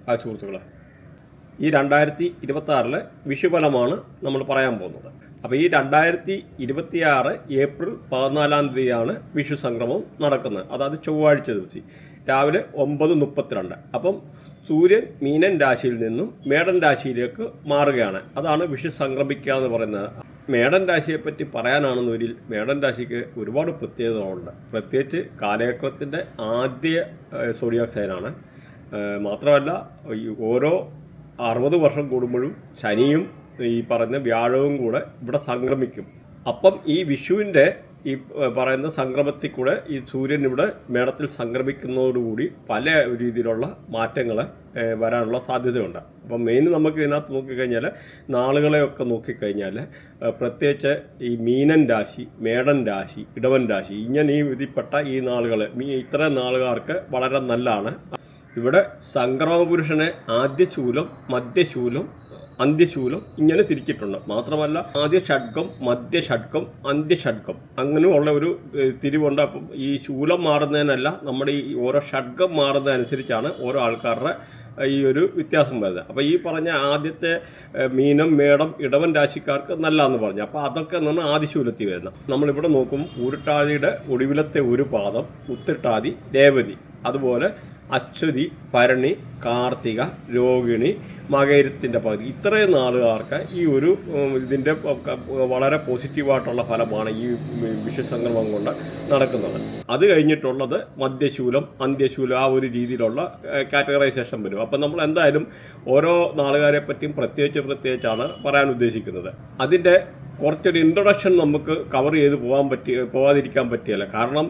ആ സുഹൃത്തുക്കളെ, ഈ 2026 വിഷുഫലമാണ് നമ്മൾ പറയാൻ പോകുന്നത്. അപ്പോൾ ഈ 2026 ഏപ്രിൽ 14 വിഷു സംക്രമം നടക്കുന്നത്. അതായത് ചൊവ്വാഴ്ച ദിവസം രാവിലെ 9:32. അപ്പം സൂര്യൻ മീനൻ രാശിയിൽ നിന്നും മേടൻ രാശിയിലേക്ക് മാറുകയാണ്. അതാണ് വിഷു സംക്രമിക്കുക എന്ന് പറയുന്നത്. മേടൻ രാശിയെപ്പറ്റി പറയാനാണെന്നൊരിൽ മേടൻ രാശിക്ക് ഒരുപാട് പ്രത്യേകതകളുണ്ട്. പ്രത്യേകിച്ച് കാലചക്രത്തിൻ്റെ ആദ്യ സോഡിയാക് സൈനാണ്. മാത്രമല്ല ഓരോ 60 വർഷം കൂടുമ്പോഴും ശനിയും ഈ പറയുന്ന വ്യാഴവും കൂടെ ഇവിടെ സംക്രമിക്കും. അപ്പം ഈ വിഷുവിൻ്റെ ഈ പറയുന്ന സംക്രമത്തിൽ കൂടെ ഈ സൂര്യൻ ഇവിടെ മേടത്തിൽ സംക്രമിക്കുന്നതോടുകൂടി പല രീതിയിലുള്ള മാറ്റങ്ങൾ വരാനുള്ള സാധ്യതയുണ്ട്. അപ്പം മെയിൻ നമുക്ക് ഇതിനകത്ത് നോക്കിക്കഴിഞ്ഞാൽ നാളുകളെയൊക്കെ നോക്കിക്കഴിഞ്ഞാൽ പ്രത്യേകിച്ച് ഈ മീനൻ രാശി, മേടൻ രാശി, ഇടവൻ രാശി, ഇങ്ങനെ ഈ വിധിപ്പെട്ട ഈ നാളുകൾ ഇത്തരം നാളുകാർക്ക് വളരെ നല്ലതാണ്. ഇവിടെ സംക്രമപുരുഷനെ ആദ്യശൂലം, മധ്യശൂലം, അന്ത്യശൂലം ഇങ്ങനെ തിരിച്ചിട്ടുണ്ട്. മാത്രമല്ല ആദ്യ ഷഡ്കം, മധ്യഷഡ്കം, അന്ത്യഷഡ്കം അങ്ങനെയുള്ള ഒരു തിരിവുണ്ട്. അപ്പം ഈ ശൂലം മാറുന്നതിനല്ല, നമ്മുടെ ഈ ഓരോ ഷഡ്കം മാറുന്നതനുസരിച്ചാണ് ഓരോ ആൾക്കാരുടെ ഈ ഒരു വ്യത്യാസം വരുന്നത്. അപ്പോൾ ഈ പറഞ്ഞ ആദ്യത്തെ മീനം, മേടം, ഇടവൻ രാശിക്കാർക്ക് നല്ലതെന്ന് പറഞ്ഞു. അപ്പോൾ അതൊക്കെ എന്ന് പറഞ്ഞാൽ ആദിശൂലത്തിൽ വരുന്നത്. നമ്മളിവിടെ നോക്കുമ്പോൾ പൂരിട്ടാതിയുടെ ഒടുവിലത്തെ ഒരു പാദം, ഉത്തിട്ടാതി, രേവതി, അതുപോലെ അശ്വതി, ഭരണി, കാർത്തിക, രോഹിണി, മകരത്തിൻ്റെ പകുതി, ഇത്രയും നാളുകാർക്ക് ഈ ഒരു ഇതിൻ്റെ വളരെ പോസിറ്റീവായിട്ടുള്ള ഫലമാണ് ഈ വിഷുസംക്രമം കൊണ്ട് നടക്കുന്നത്. അത് കഴിഞ്ഞിട്ടുള്ളത് മധ്യശൂലം, അന്ത്യശൂലം, ആ ഒരു രീതിയിലുള്ള കാറ്റഗറൈസേഷൻ വരും. അപ്പം നമ്മൾ എന്തായാലും ഓരോ നാളുകാരെ പറ്റിയും പ്രത്യേകിച്ചാണ് പറയാൻ ഉദ്ദേശിക്കുന്നത്. അതിൻ്റെ കുറച്ചൊരു ഇൻട്രൊഡക്ഷൻ നമുക്ക് കവർ ചെയ്ത് പോകാതിരിക്കാൻ പറ്റിയല്ല. കാരണം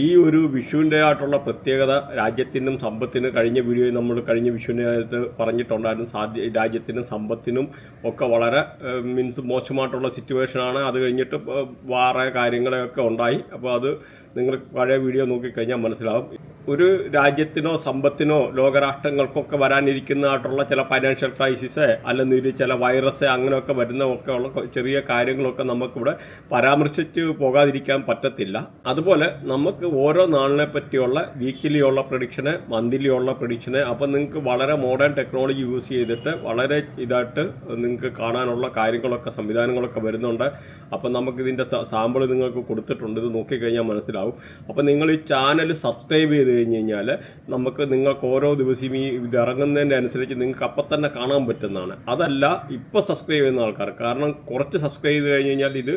ഈ ഒരു വിഷുവിൻ്റെ ആയിട്ടുള്ള പ്രത്യേകത രാജ്യത്തിനും സമ്പത്തിനും കഴിഞ്ഞ വീഡിയോയിൽ നമ്മൾ കഴിഞ്ഞ വിഷുവിനകത്ത് പറഞ്ഞിട്ടുണ്ടായിരുന്നു. രാജ്യത്തിനും സമ്പത്തിനും ഒക്കെ വളരെ മോശമായിട്ടുള്ള സിറ്റുവേഷനാണ്. അത് കഴിഞ്ഞിട്ട് വേറെ കാര്യങ്ങളൊക്കെ ഉണ്ടായി. അപ്പോൾ അത് നിങ്ങൾ പഴയ വീഡിയോ നോക്കിക്കഴിഞ്ഞാൽ മനസ്സിലാവും. ഒരു രാജ്യത്തിനോ സമ്പത്തിനോ ലോകരാഷ്ട്രങ്ങൾക്കൊക്കെ വരാനിരിക്കുന്നതായിട്ടുള്ള ചില ഫൈനാൻഷ്യൽ ക്രൈസിസ്, അല്ലെങ്കിൽ ചില വൈറസ് അങ്ങനെയൊക്കെ വരുന്നതൊക്കെ ഉള്ള ചെറിയ കാര്യങ്ങളൊക്കെ നമുക്കിവിടെ പരാമർശിച്ച് പോകാതിരിക്കാൻ പറ്റത്തില്ല. അതുപോലെ നമുക്ക് ഓരോ നാളിനെ പറ്റിയുള്ള വീക്കിലി ഉള്ള പ്രഡിക്ഷന്, മന്ത്ലി ഉള്ള പ്രഡിക്ഷന്, അപ്പം നിങ്ങൾക്ക് വളരെ മോഡേൺ ടെക്നോളജി യൂസ് ചെയ്തിട്ട് വളരെ ഇതായിട്ട് നിങ്ങൾക്ക് കാണാനുള്ള കാര്യങ്ങളൊക്കെ സംവിധാനങ്ങളൊക്കെ വരുന്നുണ്ട്. അപ്പം നമുക്കിതിൻ്റെ സാമ്പിൾ നിങ്ങൾക്ക് കൊടുത്തിട്ടുണ്ട്. ഇത് നോക്കിക്കഴിഞ്ഞാൽ മനസ്സിലാവും. അപ്പം നിങ്ങൾ ഈ ചാനൽ സബ്സ്ക്രൈബ് ചെയ്ത് കഴിഞ്ഞ് കഴിഞ്ഞാൽ നിങ്ങൾക്ക് ഓരോ ദിവസവും ഈ ഇത് ഇറങ്ങുന്നതിൻ്റെ അനുസരിച്ച് നിങ്ങൾക്ക് അപ്പം തന്നെ കാണാൻ പറ്റുന്നതാണ്. അതല്ല ഇപ്പോൾ സബ്സ്ക്രൈബ് ചെയ്യുന്ന ആൾക്കാർ, കാരണം കുറച്ച് സബ്സ്ക്രൈബ് ചെയ്ത് കഴിഞ്ഞ് കഴിഞ്ഞാൽ ഇത്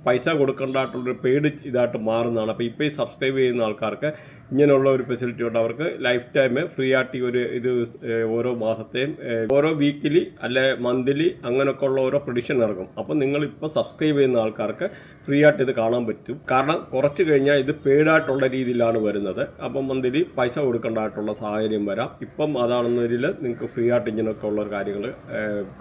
പൈസ കൊടുക്കേണ്ടതായിട്ടുള്ളൊരു പെയ്ഡ് ഇതായിട്ട് മാറുന്നതാണ്. അപ്പോൾ ഇപ്പോൾ ഈ സബ്സ്ക്രൈബ് ചെയ്യുന്ന ആൾക്കാർക്ക് ഇങ്ങനെയുള്ള ഒരു ഫെസിലിറ്റി ഉണ്ട്. അവർക്ക് ലൈഫ് ടൈം ഫ്രീ ആയിട്ട് ഒരു ഇത് ഓരോ മാസത്തെയും ഓരോ വീക്കിലി അല്ലെ മന്ത്ലി അങ്ങനെയൊക്കെ ഉള്ള ഓരോ പ്രഡിക്ഷൻ ഇറങ്ങും. അപ്പം നിങ്ങളിപ്പോൾ സബ്സ്ക്രൈബ് ചെയ്യുന്ന ആൾക്കാർക്ക് ഫ്രീ ആയിട്ട് ഇത് കാണാൻ പറ്റും. കാരണം കുറച്ച് കഴിഞ്ഞാൽ ഇത് പെയ്ഡായിട്ടുള്ള രീതിയിലാണ് വരുന്നത്. അപ്പം മന്ത്ലി പൈസ കൊടുക്കേണ്ടതായിട്ടുള്ള സാഹചര്യം വരാം. ഇപ്പം അതാണെന്നതിൽ നിങ്ങൾക്ക് ഫ്രീ ആയിട്ട് ഇങ്ങനെയൊക്കെ ഉള്ള കാര്യങ്ങൾ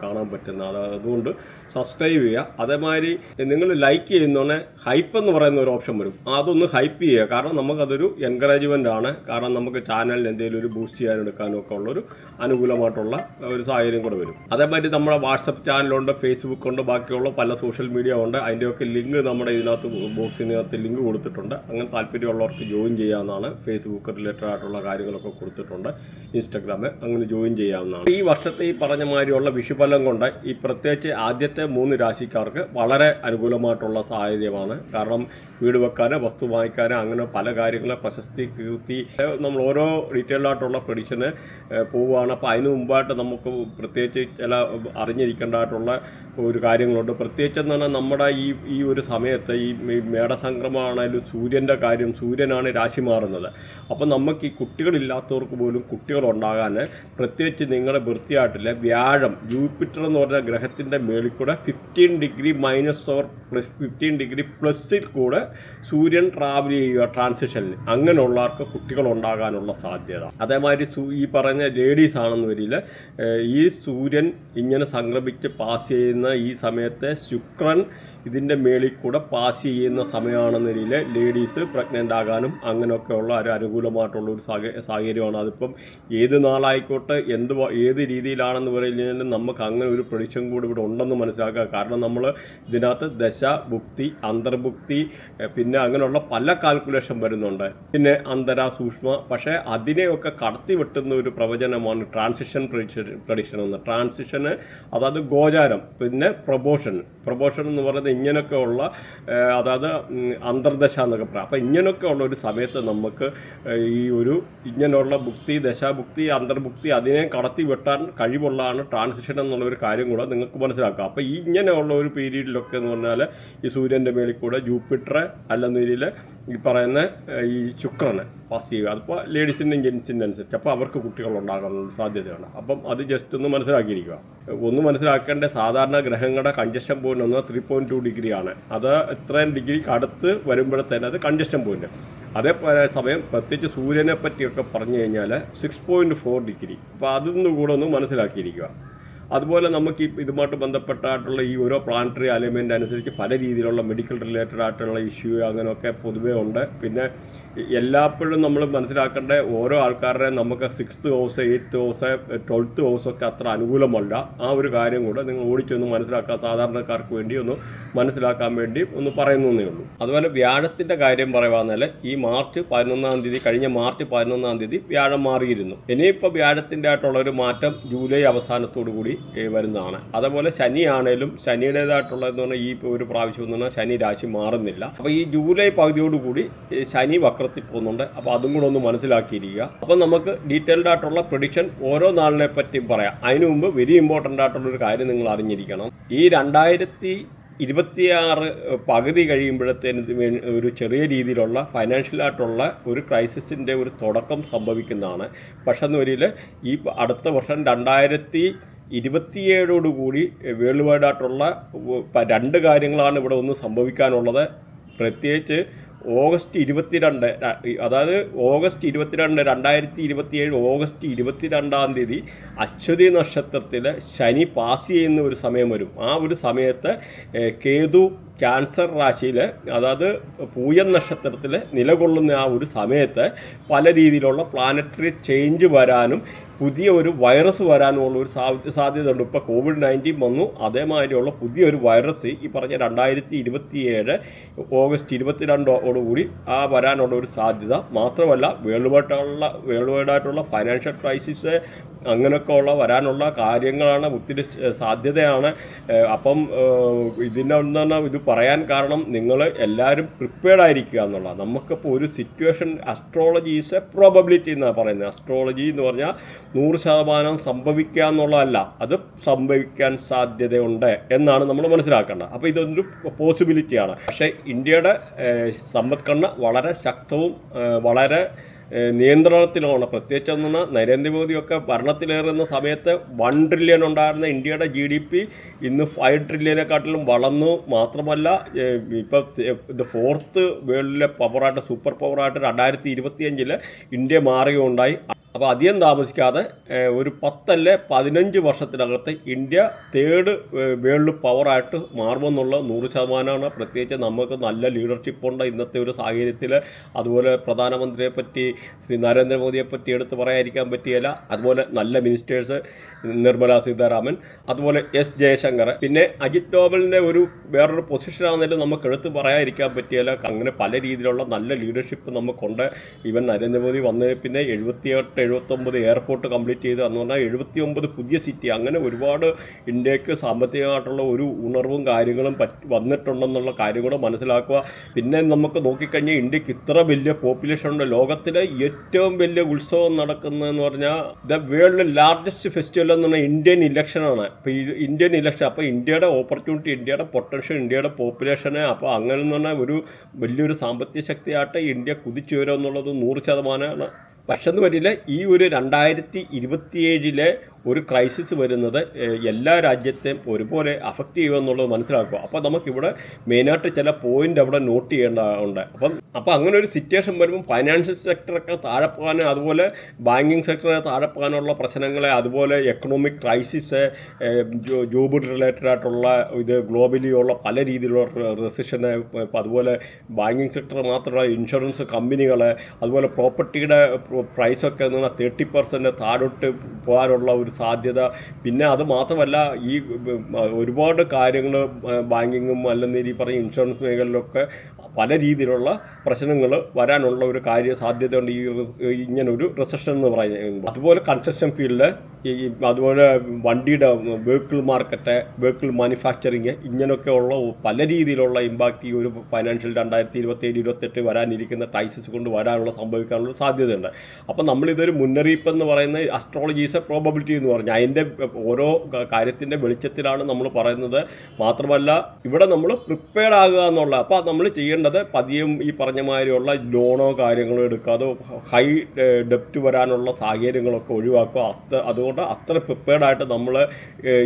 കാണാൻ പറ്റുന്ന. അതുകൊണ്ട് സബ്സ്ക്രൈബ് ചെയ്യുക. അതേമാതിരി നിങ്ങൾ ലൈക്ക് ചെയ്യുന്നോന്നെ ഹൈപ്പ് എന്ന് പറയുന്ന ഒരു ഓപ്ഷൻ വരും. അതൊന്ന് ഹൈപ്പ് ചെയ്യുക. കാരണം നമുക്കതൊരു എൻകറേജ്മെൻ്റ് ആണ്. കാരണം നമുക്ക് ചാനലിന് എന്തെങ്കിലും ഒരു ബൂസ്റ്റ് ചെയ്യാനെടുക്കാനും ഒക്കെ ഉള്ളൊരു അനുകൂലമായിട്ടുള്ള ഒരു സാഹചര്യം കൂടെ വരും. അതേമാതിരി നമ്മുടെ വാട്സപ്പ് ചാനലുണ്ട്, ഫേസ്ബുക്ക് ഉണ്ട്, ബാക്കിയുള്ള പല സോഷ്യൽ മീഡിയ ഉണ്ട്. അതിൻ്റെയൊക്കെ ലിങ്ക് നമ്മുടെ ഇതിനകത്ത് ബോക്സിനകത്ത് ലിങ്ക് കൊടുത്തിട്ടുണ്ട്. അങ്ങനെ താല്പര്യമുള്ളവർക്ക് ജോയിൻ ചെയ്യാവുന്നതാണ്. ഫേസ്ബുക്ക് റിലേറ്റഡ് ആയിട്ടുള്ള കാര്യങ്ങളൊക്കെ കൊടുത്തിട്ടുണ്ട്. ഇൻസ്റ്റാഗ്രാമിൽ അങ്ങനെ ജോയിൻ ചെയ്യാവുന്നതാണ്. ഈ വർഷത്തെ ഈ പറഞ്ഞ മാതിരിയുള്ള വിഷുഫലം കൊണ്ട് ഈ പ്രത്യേകിച്ച് ആദ്യത്തെ 3 രാശിക്കാർക്ക് വളരെ അനുകൂലമായിട്ടുള്ള സാഹചര്യമാണ്. കാരണം വീട് വെക്കാനോ വസ്തു വാങ്ങിക്കാനോ അങ്ങനെ പല കാര്യങ്ങളും പ്രശസ്തി, കീർത്തി, നമ്മൾ ഓരോ ഡീറ്റെയിൽഡ് ആയിട്ടുള്ള പ്രഡിക്ഷന് പോവുകയാണ്. അപ്പോൾ അതിന് മുമ്പായിട്ട് നമുക്ക് പ്രത്യേകിച്ച് ചില അറിഞ്ഞിരിക്കേണ്ടതായിട്ടുള്ള ഒരു കാര്യങ്ങളുണ്ട്. പ്രത്യേകിച്ച് എന്ന് പറഞ്ഞാൽ നമ്മുടെ ഈ ഒരു സമയത്ത് ഈ മേടസംക്രമമാണെങ്കിലും സൂര്യൻ്റെ കാര്യം, സൂര്യനാണ് രാശി മാറുന്നത്. അപ്പം നമുക്ക് ഈ കുട്ടികളില്ലാത്തവർക്ക് പോലും കുട്ടികളുണ്ടാകാൻ പ്രത്യേകിച്ച് നിങ്ങളുടെ വൃത്തിയായിട്ടില്ല വ്യാഴം, ജൂപ്പിറ്റർ എന്ന് പറഞ്ഞ ഗ്രഹത്തിൻ്റെ മേളിൽ കൂടെ 15 degree minus or plus 15 degree പ്ലസ്സിൽ കൂടെ സൂര്യൻ ട്രാവൽ ചെയ്യുക ട്രാൻസിഷനിൽ. അങ്ങനെയുള്ളവർക്ക് കുട്ടികളുണ്ടാകാനുള്ള സാധ്യത. അതേമാതിരി ഈ പറഞ്ഞ ലേഡീസ് ആണെന്ന് വരില്ല, ഈ സൂര്യൻ ഇങ്ങനെ സംക്രമിച്ച് പാസ് ചെയ്യുന്ന ഈ സമയത്ത് ശുക്രൻ ഇതിൻ്റെ മേളിൽ കൂടെ പാസ് ചെയ്യുന്ന സമയമാണെന്ന രീതിയിൽ ലേഡീസ് പ്രഗ്നൻ്റ് ആകാനും അങ്ങനെയൊക്കെയുള്ള ഒരു അനുകൂലമായിട്ടുള്ള ഒരു സാഹചര്യമാണ്. അതിപ്പം ഏത് നാളായിക്കോട്ടെ ഏത് രീതിയിലാണെന്ന് പറയുന്നതിന് നമുക്ക് അങ്ങനെ ഒരു പ്രൊഡിക്ഷൻ കൂടി ഇവിടെ ഉണ്ടെന്ന് മനസ്സിലാക്കുക. കാരണം നമ്മൾ ഇതിനകത്ത് ദശ, ഭുക്തി, അന്തർഭുക്തി, പിന്നെ അങ്ങനെയുള്ള പല കാൽക്കുലേഷൻ വരുന്നുണ്ട്. പിന്നെ അന്തര, സൂക്ഷ്മ. പക്ഷേ അതിനെയൊക്കെ കടത്തി വെട്ടുന്ന ഒരു പ്രവചനമാണ് ട്രാൻസിഷൻ പ്രഡിക്ഷൻ എന്ന്. ട്രാൻസിഷന് അതായത് ഗോചാരം, പിന്നെ പ്രൊബോഷൻ എന്ന് പറയുന്നത് ഇങ്ങനെയൊക്കെയുള്ള, അതായത് അന്തർദശ എന്നൊക്കെ പറയാം. അപ്പോൾ ഇങ്ങനെയൊക്കെയുള്ള ഒരു സമയത്ത് നമുക്ക് ഈ ഒരു ഇങ്ങനെയുള്ള ഭുക്തി, ദശാഭുക്തി, അന്തർഭുക്തി അതിനെ കടത്തി വെട്ടാൻ കഴിവുള്ളതാണ് ട്രാൻസിഷൻ എന്നുള്ളൊരു കാര്യം കൂടെ നിങ്ങൾക്ക് മനസ്സിലാക്കാം. അപ്പോൾ ഈ ഇങ്ങനെയുള്ള ഒരു പീരീഡിലൊക്കെ എന്ന് പറഞ്ഞാൽ ഈ സൂര്യൻ്റെ മേളിൽ കൂടെ ജൂപ്പിറ്റർ അല്ലെന്ന രീതിയിൽ ഈ പറയുന്ന ഈ ശുക്രനെ പാസ് ചെയ്യുക. അതിപ്പോൾ ലേഡീസിൻ്റെയും ജെൻസിൻ്റെ അനുസരിച്ച് അപ്പോൾ അവർക്ക് കുട്ടികളുണ്ടാകാനുള്ള സാധ്യതയാണ്. അപ്പം അത് ജസ്റ്റ് ഒന്ന് മനസ്സിലാക്കിയിരിക്കുക. ഒന്ന് മനസ്സിലാക്കേണ്ട സാധാരണ ഗ്രഹങ്ങളുടെ കൺജഷൻ പോയിൻ്റ് ഒന്ന് 3.2 ഡിഗ്രിയാണ്. അത് ഇത്രയും ഡിഗ്രിക്ക് അടുത്ത് വരുമ്പോഴത്തേന് അത് കൺജഷൻ പോയിൻ്റ്. അതേപോലെ സമയം പ്രത്യേകിച്ച് സൂര്യനെ പറ്റിയൊക്കെ പറഞ്ഞു കഴിഞ്ഞാൽ 6.4 ഡിഗ്രി. അപ്പോൾ അതൊന്നും കൂടെ ഒന്ന് മനസ്സിലാക്കിയിരിക്കുക. അതുപോലെ നമുക്ക് ഇതുമായിട്ട് ബന്ധപ്പെട്ടായിട്ടുള്ള ഈ ഓരോ പ്ലാനറ്ററി അലൈൻമെൻ്റ് അനുസരിച്ച് പല രീതിയിലുള്ള മെഡിക്കൽ റിലേറ്റഡ് ആയിട്ടുള്ള ഇഷ്യൂ അങ്ങനെയൊക്കെ പൊതുവേ ഉണ്ട്. പിന്നെ എല്ലാപ്പോഴും നമ്മൾ മനസ്സിലാക്കേണ്ട ഓരോ ആൾക്കാരുടെ നമുക്ക് 6th house, 8th house, 12th ഹൗസൊക്കെ അത്ര അനുകൂലമല്ല. ആ ഒരു കാര്യം കൂടെ നിങ്ങൾ ഓടിച്ചൊന്ന് മനസ്സിലാക്കാൻ, സാധാരണക്കാർക്ക് വേണ്ടി ഒന്ന് മനസ്സിലാക്കാൻ വേണ്ടി ഒന്ന് പറയുന്നേ ഉള്ളൂ. അതുപോലെ വ്യാഴത്തിൻ്റെ കാര്യം പറയുകയാണെങ്കിൽ ഈ മാർച്ച് 11-ാം തീയതി, കഴിഞ്ഞ മാർച്ച് 11-ാം തീയതി വ്യാഴം മാറിയിരുന്നു. ഇനിയിപ്പോൾ വ്യാഴത്തിൻ്റെ ആയിട്ടുള്ളൊരു മാറ്റം ജൂലൈ അവസാനത്തോടു കൂടി വരുന്നതാണ്. അതുപോലെ ശനിയാണേലും ശനിയുടേതായിട്ടുള്ളതെന്ന് പറഞ്ഞാൽ ഈ ഒരു പ്രാവശ്യം എന്ന് പറഞ്ഞാൽ ശനി രാശി മാറുന്നില്ല. അപ്പോൾ ഈ ജൂലൈ പകുതിയോടുകൂടി ശനി വക്രത്തിൽ പോകുന്നുണ്ട്. അപ്പോൾ അതും കൂടെ ഒന്ന് മനസ്സിലാക്കിയിരിക്കുക. അപ്പം നമുക്ക് ഡീറ്റെയിൽഡ് ആയിട്ടുള്ള പ്രഡിക്ഷൻ ഓരോ നാളിനെ പറ്റിയും പറയാം. അതിനു മുമ്പ് വെരി ഇമ്പോർട്ടൻ്റ് ആയിട്ടുള്ളൊരു കാര്യം നിങ്ങൾ അറിഞ്ഞിരിക്കണം. ഈ 2026 പകുതി കഴിയുമ്പോഴത്തേന് ഒരു ചെറിയ രീതിയിലുള്ള ഫൈനാൻഷ്യലായിട്ടുള്ള ഒരു ക്രൈസിസിൻ്റെ ഒരു തുടക്കം സംഭവിക്കുന്നതാണ്. പക്ഷെ എന്ന് വരിയിൽ ഈ അടുത്ത വർഷം 2027 വേൾഡ് വൈഡ് ആയിട്ടുള്ള 2 കാര്യങ്ങളാണ് ഇവിടെ ഒന്ന് സംഭവിക്കാനുള്ളത്. പ്രത്യേകിച്ച് ഓഗസ്റ്റ് 22, അതായത് ഓഗസ്റ്റ് 22, 2027 ഓഗസ്റ്റ് 22-ാം തീയതി അശ്വതി നക്ഷത്രത്തിൽ ശനി പാസ് ചെയ്യുന്ന ഒരു സമയം വരും. ആ ഒരു സമയത്ത് കേതു ക്യാൻസർ രാശിയിൽ, അതായത് പൂയം നക്ഷത്രത്തിൽ നിലകൊള്ളുന്ന ആ ഒരു സമയത്ത് പല രീതിയിലുള്ള പ്ലാനറ്ററി ചേഞ്ച് വരാനും പുതിയ ഒരു വൈറസ് വരാനുമുള്ള ഒരു സാധ്യത ഉണ്ട്. ഇപ്പോൾ COVID-19 വന്നു, അതേമാതിരിയുള്ള പുതിയൊരു വൈറസ് ഈ പറഞ്ഞ 2027 ഓഗസ്റ്റ് 22 ആ വരാനുള്ള ഒരു സാധ്യത. മാത്രമല്ല വേൾഡ് വൈഡായിട്ടുള്ള ഫൈനാൻഷ്യൽ ക്രൈസിസ് അങ്ങനെയൊക്കെ വരാനുള്ള കാര്യങ്ങളാണ്, ഒത്തിരി സാധ്യതയാണ്. അപ്പം ഇതിനൊന്നാണ് ഇത് പറയാൻ കാരണം നിങ്ങൾ എല്ലാവരും പ്രിപ്പയർഡ് ആയിരിക്കുക എന്നുള്ളതാണ്. നമുക്കിപ്പോൾ ഒരു situation, astrology is A probability എന്നാണ് പറയുന്നത്. അസ്ട്രോളജി എന്ന് പറഞ്ഞാൽ 100% സംഭവിക്കുക എന്നുള്ളതല്ല, അത് സംഭവിക്കാൻ സാധ്യതയുണ്ട് എന്നാണ് നമ്മൾ മനസ്സിലാക്കേണ്ടത്. അപ്പോൾ ഇതൊരു പോസിബിലിറ്റിയാണ്. പക്ഷേ ഇന്ത്യയുടെ സമ്പദ്ഘടന വളരെ ശക്തവും വളരെ നിയന്ത്രണത്തിലാണ്. പ്രത്യേകിച്ച് എന്നാൽ നരേന്ദ്രമോദിയൊക്കെ ഭരണത്തിലേറുന്ന സമയത്ത് 1 ട്രില്യൺ ഉണ്ടായിരുന്ന ഇന്ത്യയുടെ GDP ഇന്ന് 5 ട്രില്യനെക്കാട്ടിലും വളർന്നു. മാത്രമല്ല ഇപ്പോൾ ഇത് 4th വേൾഡിലെ പവറായിട്ട്, സൂപ്പർ പവറായിട്ട് 2025 ഇന്ത്യ മാറുകയുണ്ടായി. അപ്പോൾ അധികം താമസിക്കാതെ ഒരു 10 അല്ലെ 15 വർഷത്തിനകത്ത് ഇന്ത്യ 3rd വേൾഡ് പവറായിട്ട് മാറുമെന്നുള്ള 100%. പ്രത്യേകിച്ച് നമുക്ക് നല്ല ലീഡർഷിപ്പുണ്ട് ഇന്നത്തെ ഒരു സാഹചര്യത്തിൽ. അതുപോലെ പ്രധാനമന്ത്രിയെ പറ്റി, ശ്രീ നരേന്ദ്രമോദിയെ പറ്റി എടുത്ത് പറയാതിരിക്കാൻ പറ്റിയല്ല. അതുപോലെ നല്ല മിനിസ്റ്റേഴ്സ്, നിർമ്മല സീതാരാമൻ, അതുപോലെ S ജയശങ്കർ, പിന്നെ അജിത് ഡോവലിൻ്റെ വേറൊരു പൊസിഷനാണെങ്കിലും നമുക്ക് എടുത്ത് പറയാതിരിക്കാൻ പറ്റിയല്ല. അങ്ങനെ പല രീതിയിലുള്ള നല്ല ലീഡർഷിപ്പ് നമുക്കുണ്ട്. ഈവൻ നരേന്ദ്രമോദി വന്ന് പിന്നെ 78-79 എയർപോർട്ട് കംപ്ലീറ്റ് ചെയ്ത് എന്ന് പറഞ്ഞാൽ 79 പുതിയ സിറ്റി, അങ്ങനെ ഒരുപാട് ഇന്ത്യക്ക് സാമ്പത്തികമായിട്ടുള്ള ഒരു ഉണർവും കാര്യങ്ങളും വന്നിട്ടുണ്ടെന്നുള്ള കാര്യം കൂടെ മനസ്സിലാക്കുക. പിന്നെ നമുക്ക് നോക്കിക്കഴിഞ്ഞാൽ ഇന്ത്യക്ക് ഇത്ര വലിയ പോപ്പുലേഷൻ ഉണ്ട്. ലോകത്തിലെ ഏറ്റവും വലിയ ഉത്സവം നടക്കുന്നതെന്ന് പറഞ്ഞാൽ ദ വേൾഡ് ലാർജസ്റ്റ് ഫെസ്റ്റിവൽ എന്ന് പറഞ്ഞാൽ ഇന്ത്യൻ ഇലക്ഷനാണ്. അപ്പോൾ ഈ ഇന്ത്യൻ ഇലക്ഷൻ, അപ്പോൾ ഇന്ത്യയുടെ ഓപ്പർച്യൂണിറ്റി, ഇന്ത്യയുടെ പൊട്ടൻഷ്യൽ, ഇന്ത്യയുടെ പോപ്പുലേഷനെ, അപ്പോൾ അങ്ങനെ എന്ന് പറഞ്ഞാൽ വലിയൊരു സാമ്പത്തിക ശക്തിയായിട്ട് ഇന്ത്യ കുതിച്ചുയരുക എന്നുള്ളത് 100%. പക്ഷെ എന്ന് വരില്ല ഈ ഒരു 2027 ഒരു ക്രൈസിസ് വരുന്നത് എല്ലാ രാജ്യത്തെയും ഒരുപോലെ അഫക്റ്റ് ചെയ്യുമെന്നുള്ളത് മനസ്സിലാക്കുക. അപ്പോൾ നമുക്കിവിടെ മെയിനായിട്ട് ചില പോയിൻ്റ് അവിടെ നോട്ട് ചെയ്യേണ്ടതുണ്ട്. അപ്പോൾ അങ്ങനെ ഒരു സിറ്റുവേഷൻ വരുമ്പോൾ ഫൈനാൻഷ്യൽ സെക്ടറൊക്കെ താഴെ പോകാനും അതുപോലെ ബാങ്കിങ് സെക്ടറെ താഴെ പോകാനുള്ള പ്രശ്നങ്ങളെ, അതുപോലെ എക്കണോമിക് ക്രൈസിസ്, ജോബ് റിലേറ്റഡ് ആയിട്ടുള്ള ഇത് ഗ്ലോബലി ഉള്ള പല രീതിയിലുള്ള റെസിഷന്, അതുപോലെ ബാങ്കിങ് സെക്ടർ മാത്രമല്ല ഇൻഷുറൻസ് കമ്പനികൾ, അതുപോലെ പ്രോപ്പർട്ടിയുടെ പ്രൈസൊക്കെ എന്ന് പറഞ്ഞാൽ 30% താഴോട്ട് പോകാനുള്ള ഒരു സാധ്യത. പിന്നെ അത് മാത്രമല്ല ഈ ഒരുപാട് കാര്യങ്ങൾ ബാങ്കിങ്ങും അല്ലെങ്കിൽ ഈ പറഞ്ഞ ഇൻഷുറൻസ് മേഖലയിലൊക്കെ പല രീതിയിലുള്ള പ്രശ്നങ്ങൾ വരാനുള്ള ഒരു സാധ്യതയുണ്ട് ഈ ഇങ്ങനൊരു റിസഷൻ എന്ന് പറയുന്നത്. അതുപോലെ കൺസ്ട്രക്ഷൻ ഫീൽഡ്, അതുപോലെ വണ്ടിയുടെ വെഹിക്കിൾ മാർക്കറ്റ്, വെഹിക്കിൾ മാനുഫാക്ചറിങ്, ഇങ്ങനെയൊക്കെ ഉള്ള പല രീതിയിലുള്ള ഇമ്പാക്റ്റ് ഈ ഒരു ഫൈനാൻഷ്യൽ 2027-28 വരാനിരിക്കുന്ന ക്രൈസിസ് കൊണ്ട് സംഭവിക്കാനുള്ള സാധ്യതയുണ്ട്. അപ്പം നമ്മളിതൊരു മുന്നറിയിപ്പ് എന്ന് പറയുന്നത് അസ്ട്രോളജീസ് പ്രോബബിലിറ്റി എന്ന് പറഞ്ഞാൽ അതിൻ്റെ ഓരോ കാര്യത്തിൻ്റെ വെളിച്ചത്തിലാണ് നമ്മൾ പറയുന്നത്. മാത്രമല്ല ഇവിടെ നമ്മൾ പ്രിപ്പയർഡ് ആകുക എന്നുള്ള, അപ്പോൾ നമ്മൾ ചെയ്യേണ്ടത് പതിയും ഈ പറഞ്ഞ മാതിരിയുള്ള ലോണോ കാര്യങ്ങളോ എടുക്കാതെ ഹൈ ഡെപ്റ്റ് വരാനുള്ള സാഹചര്യങ്ങളൊക്കെ ഒഴിവാക്കുക. അതുകൊണ്ട് അത്ര പ്രിപ്പയർഡായിട്ട് നമ്മൾ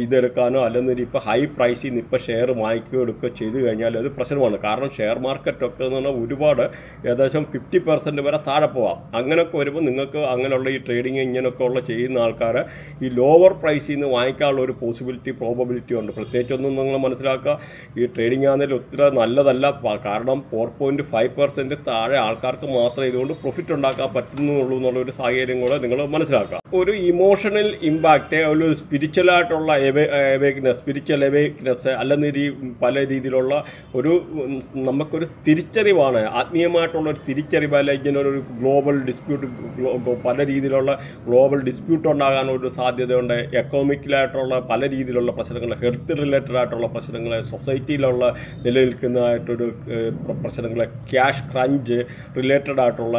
ഇതെടുക്കാനോ അല്ലെങ്കിൽ ഇപ്പോൾ ഹൈ പ്രൈസിൽ നിന്ന് ഇപ്പോൾ ഷെയർ വാങ്ങിക്കുകയോ എടുക്കുകയോ ചെയ്തു കഴിഞ്ഞാൽ അത് പ്രശ്നമാണ്. കാരണം ഷെയർ മാർക്കറ്റൊക്കെ എന്ന് പറഞ്ഞാൽ ഒരുപാട് ഏകദേശം 50% വരെ താഴെ പോകാം. അങ്ങനെയൊക്കെ വരുമ്പോൾ നിങ്ങൾക്ക് അങ്ങനെയുള്ള ഈ ട്രേഡിങ് ഇങ്ങനെയൊക്കെ ഉള്ള ചെയ്യുന്ന ആൾക്കാർ ഈ ലോവർ പ്രൈസിൽ നിന്ന് വാങ്ങിക്കാനുള്ള ഒരു പ്രോബബിലിറ്റി ഉണ്ട്. പ്രത്യേകിച്ചൊന്നും നിങ്ങൾ മനസ്സിലാക്കുക, ഈ ട്രേഡിംഗ് ആണെങ്കിലും ഒത്തിരി നല്ലതല്ല. കാരണം 4.5% താഴെ ആൾക്കാർക്ക് മാത്രമേ ഇതുകൊണ്ട് പ്രോഫിറ്റ് ഉണ്ടാക്കാൻ പറ്റുന്നുള്ളൂ എന്നുള്ളൊരു സാഹചര്യം കൂടെ നിങ്ങൾ മനസ്സിലാക്കുക. ഒരു ഇമോഷണൽ ഇമ്പാക്റ്റ്, ഒരു സ്പിരിച്വലായിട്ടുള്ള സ്പിരിച്വൽ അവേക്നെസ് അല്ലെങ്കിൽ ഈ പല രീതിയിലുള്ള നമുക്കൊരു തിരിച്ചറിവാണ്, ആത്മീയമായിട്ടുള്ള ഒരു തിരിച്ചറിവ്. അല്ലെങ്കിൽ ഇങ്ങനെ ഒരു ഗ്ലോബൽ ഡിസ്പ്യൂട്ട്, പല രീതിയിലുള്ള ഗ്ലോബൽ ഡിസ്പ്യൂട്ട് ഉണ്ടാകാനൊരു സാധ്യതയുണ്ട്. എക്കണോമിക്കലായിട്ടുള്ള പല രീതിയിലുള്ള പ്രശ്നങ്ങൾ, ഹെൽത്ത് റിലേറ്റഡ് ആയിട്ടുള്ള പ്രശ്നങ്ങൾ, സൊസൈറ്റിയിലുള്ള നിലനിൽക്കുന്നതായിട്ടൊരു പ്രശ്നങ്ങൾ, ക്യാഷ് ക്രഞ്ച് റിലേറ്റഡ് ആയിട്ടുള്ള